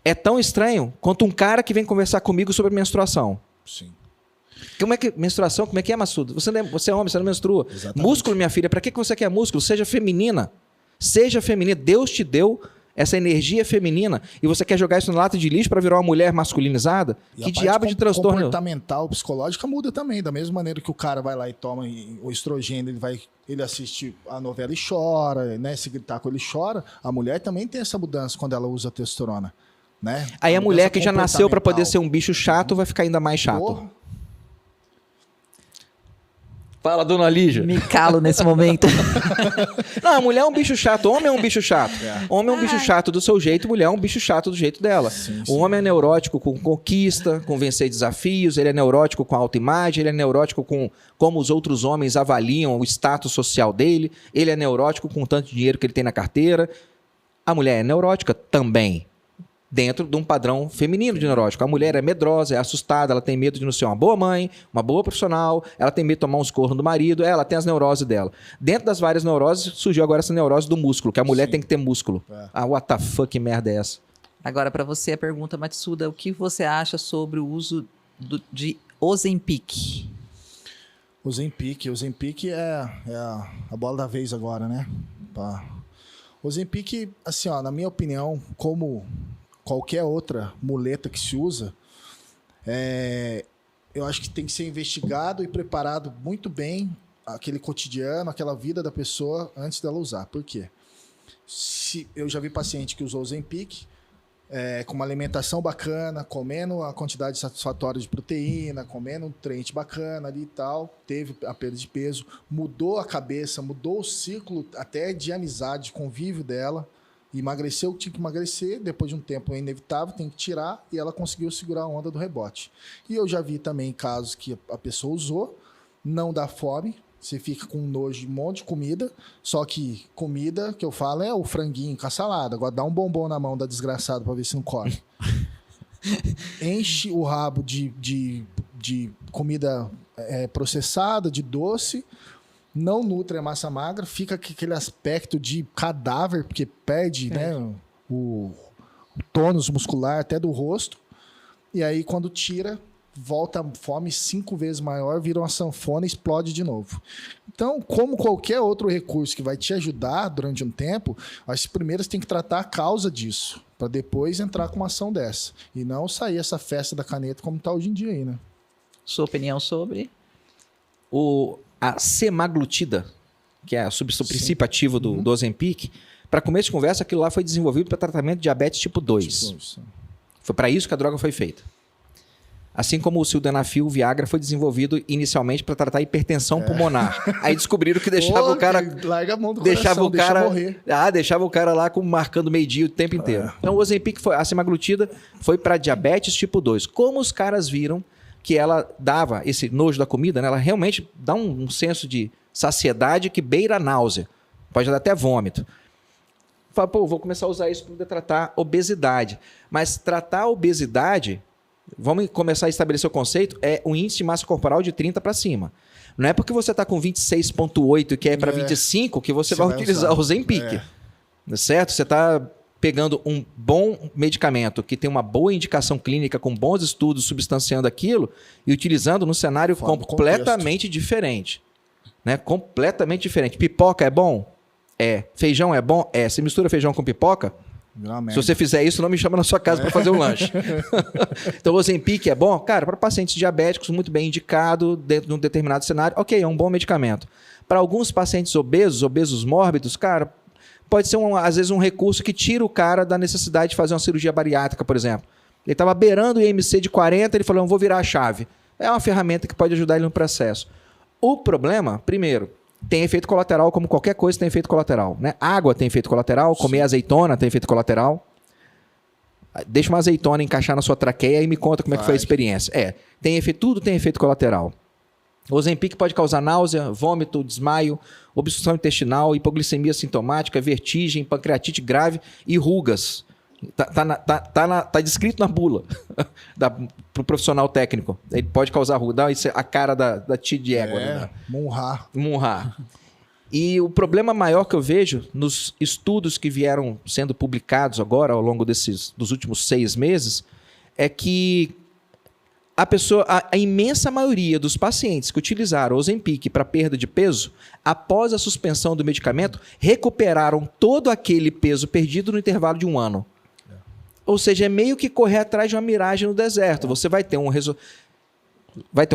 é tão estranho quanto um cara que vem conversar comigo sobre menstruação. Sim. Como é que menstruação? Como é que é, Massudo? Você é homem, você não menstrua. Exatamente. Músculo, minha filha, para que você quer músculo? Seja feminina. Seja feminina. Deus te deu essa energia feminina e você quer jogar isso na lata de lixo para virar uma mulher masculinizada? E que diabo de transtorno? Comportamental, psicológica muda também. Da mesma maneira que o cara vai lá e toma o estrogênio, ele assiste a novela e chora, né? Se gritar com ele chora. A mulher também tem essa mudança quando ela usa testosterona, né? Aí a mulher que já nasceu para poder ser um bicho chato vai ficar ainda mais chato. Porra. Fala, dona Lígia. Me calo nesse momento. Não, a mulher é um bicho chato. Homem é um bicho chato. Homem é um bicho chato do seu jeito, mulher é um bicho chato do jeito dela. Sim. O homem é neurótico com conquista, com vencer desafios, ele é neurótico com autoimagem, ele é neurótico com como os outros homens avaliam o status social dele, ele é neurótico com o tanto de dinheiro que ele tem na carteira. A mulher é neurótica também, dentro de um padrão feminino de neurótico. A mulher é medrosa, é assustada, ela tem medo de não ser uma boa mãe, uma boa profissional, ela tem medo de tomar uns corros do marido, ela tem as neuroses dela. Dentro das várias neuroses, surgiu agora essa neurose do músculo, que a mulher tem que ter músculo. What the fuck, que merda é essa? Agora, para você, a pergunta, Matsuda, o que você acha sobre o uso de Ozempic? Ozempic é a bola da vez agora, né? Ozempic, assim, ó, na minha opinião, como qualquer outra muleta que se usa, eu acho que tem que ser investigado e preparado muito bem aquele cotidiano, aquela vida da pessoa antes dela usar. Por quê? Eu já vi paciente que usou Ozempic com uma alimentação bacana, comendo a quantidade satisfatória de proteína, comendo um nutriente bacana ali e tal, teve a perda de peso, mudou a cabeça, mudou o ciclo até de amizade, de convívio dela, emagreceu o que tinha que emagrecer, depois de um tempo é inevitável, tem que tirar, e ela conseguiu segurar a onda do rebote. E eu já vi também casos que a pessoa usou, não dá fome, você fica com nojo de um monte de comida, só que comida que eu falo é o franguinho com a salada, agora dá um bombom na mão da desgraçada para ver se não come. Enche o rabo de comida processada, de doce, não nutre a massa magra, fica com aquele aspecto de cadáver, porque perde né, o tônus muscular até do rosto. E aí, quando tira, volta a fome 5 vezes maior, vira uma sanfona e explode de novo. Então, como qualquer outro recurso que vai te ajudar durante um tempo, as primeiras tem que tratar a causa disso, para depois entrar com uma ação dessa. E não sair essa festa da caneta como está hoje em dia aí, né? Sua opinião sobre? A semaglutida, que é o princípio ativo do Ozempic, para começo de conversa, aquilo lá foi desenvolvido para tratamento de diabetes tipo 2. Foi para isso que a droga foi feita. Assim como o sildenafil, o Viagra, foi desenvolvido inicialmente para tratar hipertensão pulmonar. Aí descobriram que deixava o cara... Larga a mão do deixava coração, o cara morrer. deixava o cara lá marcando meio-dia o tempo inteiro. Então o Ozempic, a semaglutida, foi para diabetes tipo 2. Como os caras viram que ela dava esse nojo da comida, né? Ela realmente dá um senso de saciedade que beira a náusea. Pode dar até vômito. fala, pô, vou começar a usar isso para poder tratar obesidade. Mas tratar a obesidade, vamos começar a estabelecer o conceito, é um índice de massa corporal de 30 para cima. Não é porque você está com 26,8 e quer para 25 que você vai utilizar o Ozempic. Certo? Você está pegando um bom medicamento que tem uma boa indicação clínica, com bons estudos substanciando aquilo e utilizando num cenário completamente diferente. Né? Completamente diferente. Pipoca é bom? É. Feijão é bom? É. Você mistura feijão com pipoca? Se você fizer isso, não me chama na sua casa para fazer um lanche. Então, o Ozempic é bom? Cara, para pacientes diabéticos, muito bem indicado, dentro de um determinado cenário, ok, é um bom medicamento. Para alguns pacientes obesos mórbidos, cara, pode ser, às vezes, um recurso que tira o cara da necessidade de fazer uma cirurgia bariátrica, por exemplo. Ele estava beirando o IMC de 40, ele falou, eu vou virar a chave. É uma ferramenta que pode ajudar ele no processo. O problema, primeiro, tem efeito colateral, como qualquer coisa tem efeito colateral. Né? Água tem efeito colateral, comer azeitona tem efeito colateral. Deixa uma azeitona encaixar na sua traqueia e me conta como é que foi a experiência. Tudo tem efeito colateral. O Ozempic pode causar náusea, vômito, desmaio, obstrução intestinal, hipoglicemia sintomática, vertigem, pancreatite grave e rugas. Tá descrito na bula para o profissional técnico. Ele pode causar ruga. Isso é a cara da tia de égua. Né? Munhar. E o problema maior que eu vejo nos estudos que vieram sendo publicados agora, ao longo dos últimos 6 meses, é que a imensa maioria dos pacientes que utilizaram o Ozempic para perda de peso, após a suspensão do medicamento, recuperaram todo aquele peso perdido no intervalo de 1 ano. Ou seja, é meio que correr atrás de uma miragem no deserto. Você vai ter um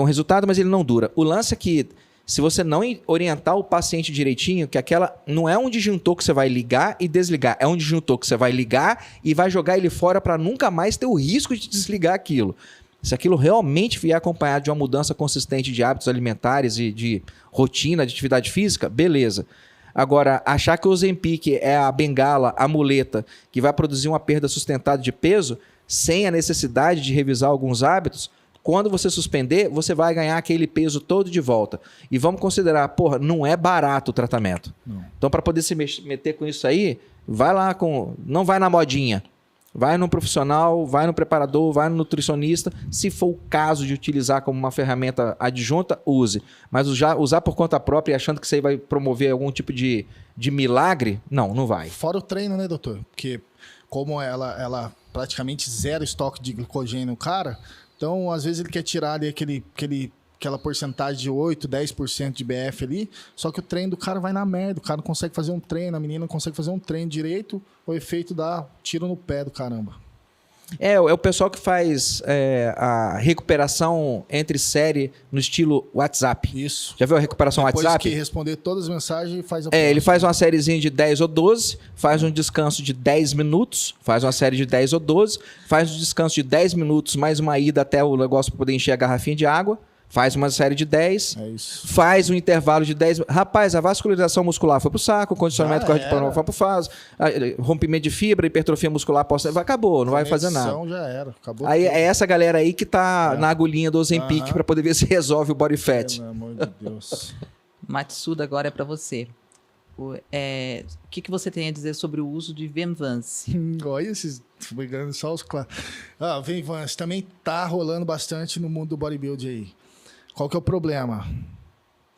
resultado, mas ele não dura. O lance é que, se você não orientar o paciente direitinho, que aquela não é um disjuntor que você vai ligar e desligar, é um disjuntor que você vai ligar e vai jogar ele fora para nunca mais ter o risco de desligar aquilo. Se aquilo realmente vier acompanhado de uma mudança consistente de hábitos alimentares e de rotina, de atividade física, beleza. Agora, achar que o Ozempic é a bengala, a muleta, que vai produzir uma perda sustentada de peso, sem a necessidade de revisar alguns hábitos, quando você suspender, você vai ganhar aquele peso todo de volta. E vamos considerar, não é barato o tratamento. Não. Então, para poder se meter com isso aí, não vai na modinha. Vai no profissional, vai no preparador, vai no nutricionista. Se for o caso de utilizar como uma ferramenta adjunta, use. Mas usar por conta própria e achando que isso aí vai promover algum tipo de milagre, não vai. Fora o treino, né, doutor? Porque como ela praticamente zero estoque de glicogênio no cara, então às vezes ele quer tirar ali aquela porcentagem de 8, 10% de BF ali, só que o treino do cara vai na merda, o cara não consegue fazer um treino, a menina não consegue fazer um treino direito, o efeito dá tiro no pé do caramba. É o pessoal que faz a recuperação entre série no estilo WhatsApp. Isso. Já viu a recuperação Depois WhatsApp? Depois que responder todas as mensagens, faz a próxima. Ele faz uma sériezinha de 10 ou 12, faz um descanso de 10 minutos, faz uma série de 10 ou 12, faz um descanso de 10 minutos, mais uma ida até o negócio para poder encher a garrafinha de água, faz uma série de 10, faz um intervalo de 10. Rapaz, a vascularização muscular foi pro saco, o condicionamento cardiopulmonar foi pro faso, rompimento de fibra, hipertrofia muscular, acabou, não vai fazer nada. Já era, acabou. Aí é essa galera aí que tá na agulhinha do Ozempic para poder ver se resolve o body fat. Pelo amor de Deus. Matsuda, agora é para você. O que você tem a dizer sobre o uso de Venvance? Olha esses brigando só os claros. Venvance também tá rolando bastante no mundo do bodybuilding aí. Qual que é o problema?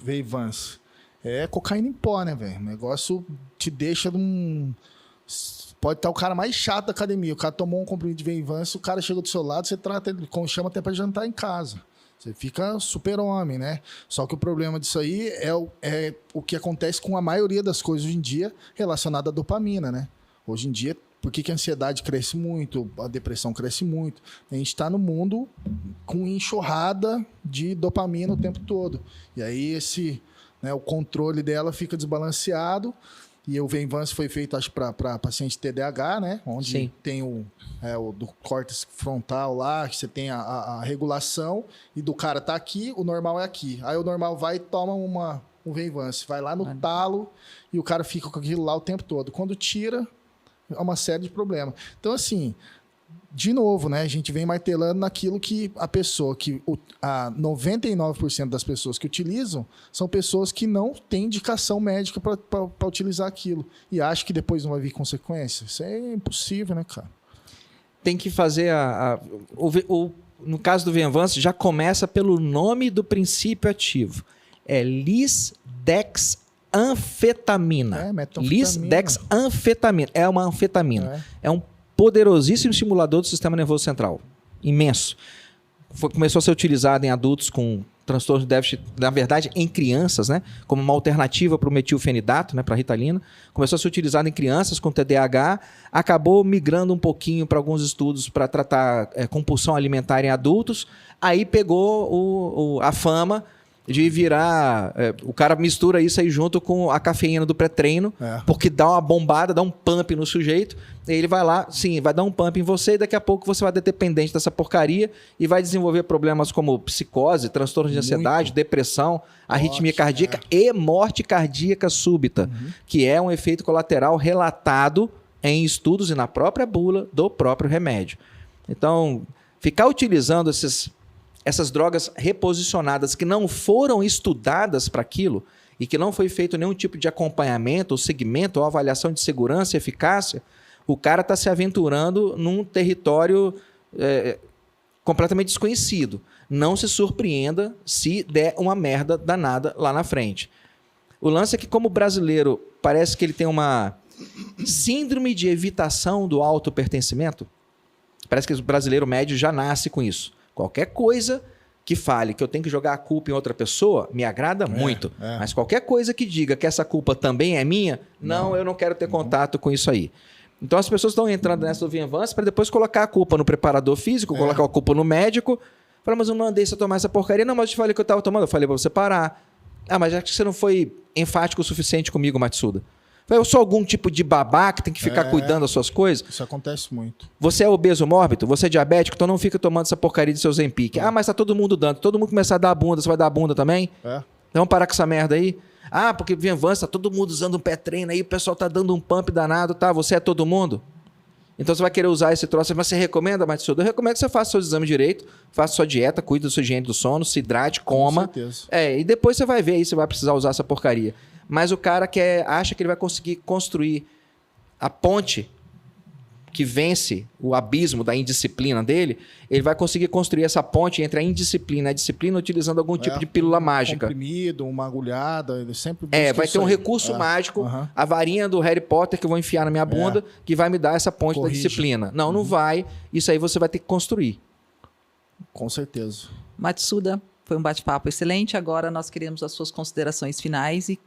Venvance. É cocaína em pó, né, velho? O negócio te deixa num... Pode estar o cara mais chato da academia. O cara tomou um comprimido de Venvance, o cara chega do seu lado, você trata ele, chama até pra jantar em casa. Você fica super-homem, né? Só que o problema disso aí é o que acontece com a maioria das coisas hoje em dia relacionada à dopamina, né? Hoje em dia, por que a ansiedade cresce muito, a depressão cresce muito? A gente está no mundo com enxurrada de dopamina o tempo todo. E aí o controle dela fica desbalanceado. E o Venvance foi feito, acho, para paciente TDAH, né? Onde tem o do córtex frontal lá, que você tem a regulação, e do cara tá aqui, o normal é aqui. Aí o normal vai e toma um Venvance, vai lá no talo, e o cara fica com aquilo lá o tempo todo. Quando tira, é uma série de problemas. Então, assim, de novo, né? A gente vem martelando naquilo que a pessoa, a 99% das pessoas que utilizam são pessoas que não têm indicação médica para utilizar aquilo. E acham que depois não vai vir consequência. Isso é impossível, né, cara? Tem que fazer no caso do Venvance, já começa pelo nome do princípio ativo. É lisdexanfetamina. Metanfetamina. Lisdexanfetamina. É uma anfetamina. É um poderosíssimo estimulador do sistema nervoso central. Imenso. Começou a ser utilizado em adultos com transtorno de déficit, na verdade, em crianças, né? Como uma alternativa para o metilfenidato, né? Para a Ritalina. Começou a ser utilizado em crianças com TDAH, acabou migrando um pouquinho para alguns estudos para tratar compulsão alimentar em adultos. Aí pegou a fama de virar... o cara mistura isso aí junto com a cafeína do pré-treino, porque dá uma bombada, dá um pump no sujeito, e ele vai lá, sim, vai dar um pump em você, e daqui a pouco você vai ter dependente dessa porcaria e vai desenvolver problemas como psicose, transtorno de ansiedade, depressão, arritmia cardíaca e morte cardíaca súbita, que é um efeito colateral relatado em estudos e na própria bula do próprio remédio. Então, ficar utilizando essas drogas reposicionadas que não foram estudadas para aquilo e que não foi feito nenhum tipo de acompanhamento, ou segmento, ou avaliação de segurança e eficácia, o cara está se aventurando num território completamente desconhecido. Não se surpreenda se der uma merda danada lá na frente. O lance é que, como brasileiro, parece que ele tem uma síndrome de evitação do autopertencimento. Parece que o brasileiro médio já nasce com isso. Qualquer coisa que fale que eu tenho que jogar a culpa em outra pessoa, me agrada muito. Mas qualquer coisa que diga que essa culpa também é minha, não, eu não quero ter contato com isso aí. Então as pessoas estão entrando nessa do Venvance para depois colocar a culpa no preparador físico, colocar a culpa no médico. Fala, mas eu não mandei você tomar essa porcaria. Não, mas eu te falei que eu estava tomando. Eu falei para você parar. Ah, mas já que você não foi enfático o suficiente comigo, Matsuda. Eu sou algum tipo de babá que tem que ficar cuidando das suas coisas? Isso acontece muito. Você é obeso mórbido? Você é diabético? Então não fica tomando essa porcaria de seu Zempic. Ah, mas tá todo mundo dando. Todo mundo começar a dar a bunda, você vai dar a bunda também? Então vamos parar com essa merda aí. Ah, porque Venvance, tá todo mundo usando um pé treino aí, o pessoal tá dando um pump danado, tá? Você é todo mundo? Então você vai querer usar esse troço. Mas você recomenda, Matsuda? Eu recomendo que você faça seus exames direito, faça sua dieta, cuide da sua higiene do sono, se hidrate, coma. Com certeza. E depois você vai ver aí se vai precisar usar essa porcaria. Mas o cara acha que ele vai conseguir construir a ponte que vence o abismo da indisciplina dele, ele vai conseguir construir essa ponte entre a indisciplina e a disciplina utilizando algum tipo de pílula mágica. Comprimido, uma agulhada, ele sempre vai ter um recurso mágico, a varinha do Harry Potter que eu vou enfiar na minha bunda, que vai me dar essa ponte da disciplina. Não, não vai. Isso aí você vai ter que construir. Com certeza. Matsuda, foi um bate-papo excelente. Agora nós queremos as suas considerações finais e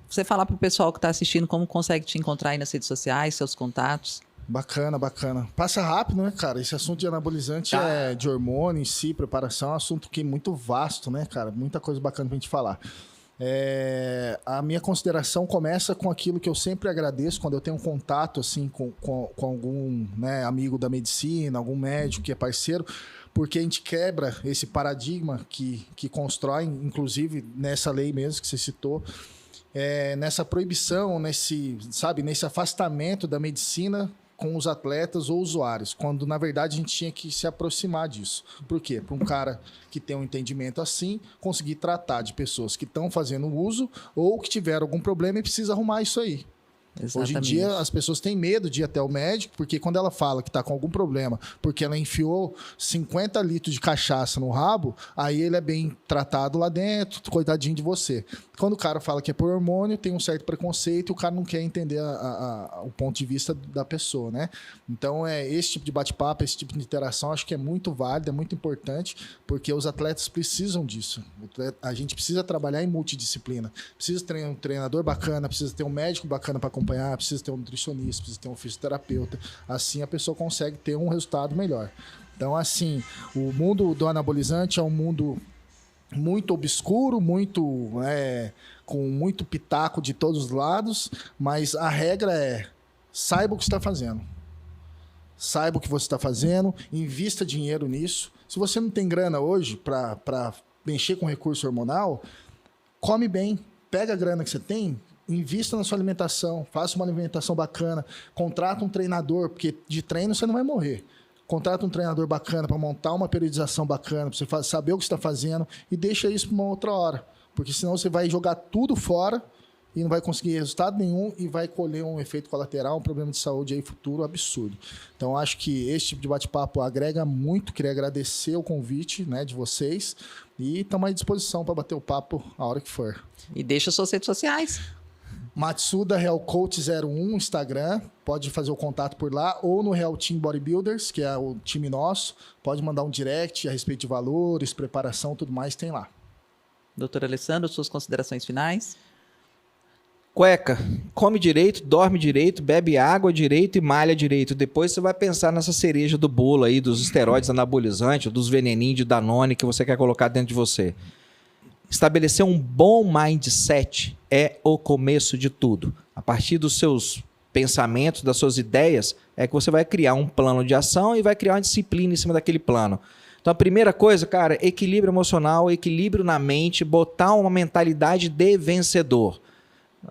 você falar para o pessoal que está assistindo como consegue te encontrar aí nas redes sociais, seus contatos. Bacana, bacana. Passa rápido, né, cara? Esse assunto de anabolizante de hormônio em si, preparação, é um assunto que é muito vasto, né, cara? Muita coisa bacana pra gente falar. A minha consideração começa com aquilo que eu sempre agradeço quando eu tenho um contato assim, com algum, né, amigo da medicina, algum médico que é parceiro, porque a gente quebra esse paradigma que constrói, inclusive nessa lei mesmo que você citou, nessa proibição, nesse afastamento da medicina com os atletas ou usuários, quando na verdade a gente tinha que se aproximar disso. Por quê? Para um cara que tem um entendimento assim, conseguir tratar de pessoas que estão fazendo uso ou que tiveram algum problema e precisa arrumar isso aí. Exatamente. Hoje em dia as pessoas têm medo de ir até o médico, porque quando ela fala que está com algum problema, porque ela enfiou 50 litros de cachaça no rabo, aí ele é bem tratado lá dentro, coitadinho de você. Quando o cara fala que é por hormônio, tem um certo preconceito e o cara não quer entender o ponto de vista da pessoa, né? Então, esse tipo de bate-papo, esse tipo de interação, acho que é muito válido, é muito importante, porque os atletas precisam disso. A gente precisa trabalhar em multidisciplina. Precisa ter um treinador bacana, precisa ter um médico bacana para acompanhar, precisa ter um nutricionista, precisa ter um fisioterapeuta. Assim a pessoa consegue ter um resultado melhor. Então, assim, o mundo do anabolizante é um mundo muito obscuro, com muito pitaco de todos os lados, mas a regra é: saiba o que está fazendo. Saiba o que você está fazendo, invista dinheiro nisso. Se você não tem grana hoje para mexer com recurso hormonal, come bem, pega a grana que você tem, invista na sua alimentação, faça uma alimentação bacana, contrata um treinador, porque de treino você não vai morrer. contrata um treinador bacana para montar uma periodização bacana, para você saber o que você está fazendo e deixa isso para uma outra hora. Porque senão você vai jogar tudo fora e não vai conseguir resultado nenhum e vai colher um efeito colateral, um problema de saúde aí futuro absurdo. Então, acho que esse tipo de bate-papo agrega muito. Queria agradecer o convite, né, de vocês e estamos à disposição para bater o papo a hora que for. E deixa suas redes sociais. Matsuda Real Coach 01, Instagram, pode fazer o contato por lá, ou no Real Team Bodybuilders, que é o time nosso, pode mandar um direct a respeito de valores, preparação, tudo mais, tem lá. Doutor Alessandro, suas considerações finais? Cueca, come direito, dorme direito, bebe água direito e malha direito. Depois você vai pensar nessa cereja do bolo aí, dos esteroides anabolizantes, dos veneninhos de Danone que você quer colocar dentro de você. Estabelecer um bom mindset é o começo de tudo. A partir dos seus pensamentos, das suas ideias, é que você vai criar um plano de ação e vai criar uma disciplina em cima daquele plano. Então a primeira coisa, cara, equilíbrio emocional, equilíbrio na mente, botar uma mentalidade de vencedor.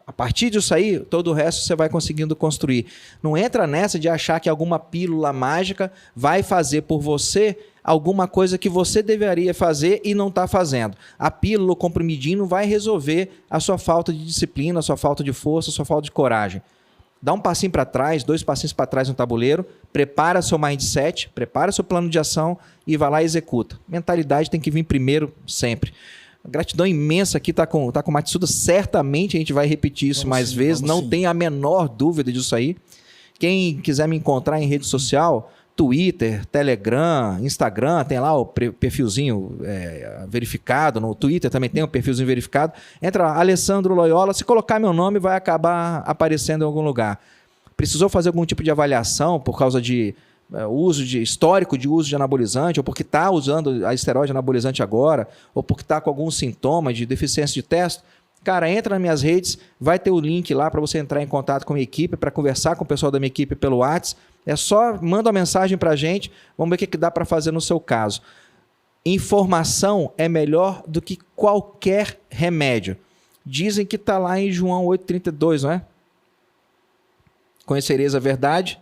A partir disso aí, todo o resto você vai conseguindo construir. Não entra nessa de achar que alguma pílula mágica vai fazer por você alguma coisa que você deveria fazer e não está fazendo. A pílula, o comprimidinho, não vai resolver a sua falta de disciplina, a sua falta de força, a sua falta de coragem. Dá um passinho para trás, 2 passinhos para trás no tabuleiro, prepara seu mindset, prepara seu plano de ação e vai lá e executa. Mentalidade tem que vir primeiro sempre. Gratidão imensa aqui, tá com o Matsuda. Certamente a gente vai repetir isso mais vezes. Não tem a menor dúvida disso aí. Quem quiser me encontrar em rede social, Twitter, Telegram, Instagram, tem lá o perfilzinho verificado. No Twitter também tem um perfilzinho verificado. Entra lá, Alessandro Loyola. Se colocar meu nome, vai acabar aparecendo em algum lugar. Precisou fazer algum tipo de avaliação por causa de histórico de uso de anabolizante, ou porque está usando a esteroide anabolizante agora, ou porque está com algum sintoma de deficiência de testo, cara, entra nas minhas redes, vai ter o link lá para você entrar em contato com a minha equipe, para conversar com o pessoal da minha equipe pelo WhatsApp. É só, manda uma mensagem para a gente, vamos ver o que dá para fazer no seu caso. Informação é melhor do que qualquer remédio. Dizem que está lá em João 8,32, não é? Conhecereis a verdade?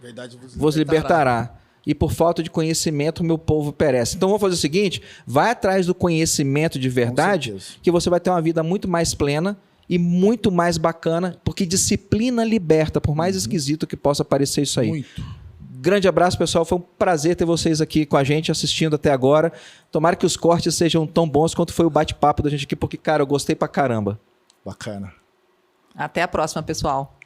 Verdade vos libertará. E por falta de conhecimento, meu povo perece. Então vamos fazer o seguinte: vai atrás do conhecimento de verdade, que você vai ter uma vida muito mais plena e muito mais bacana, porque disciplina liberta, por mais esquisito que possa parecer isso aí. Muito. Grande abraço, pessoal. Foi um prazer ter vocês aqui com a gente, assistindo até agora. Tomara que os cortes sejam tão bons quanto foi o bate-papo da gente aqui, porque, cara, eu gostei pra caramba. Bacana. Até a próxima, pessoal.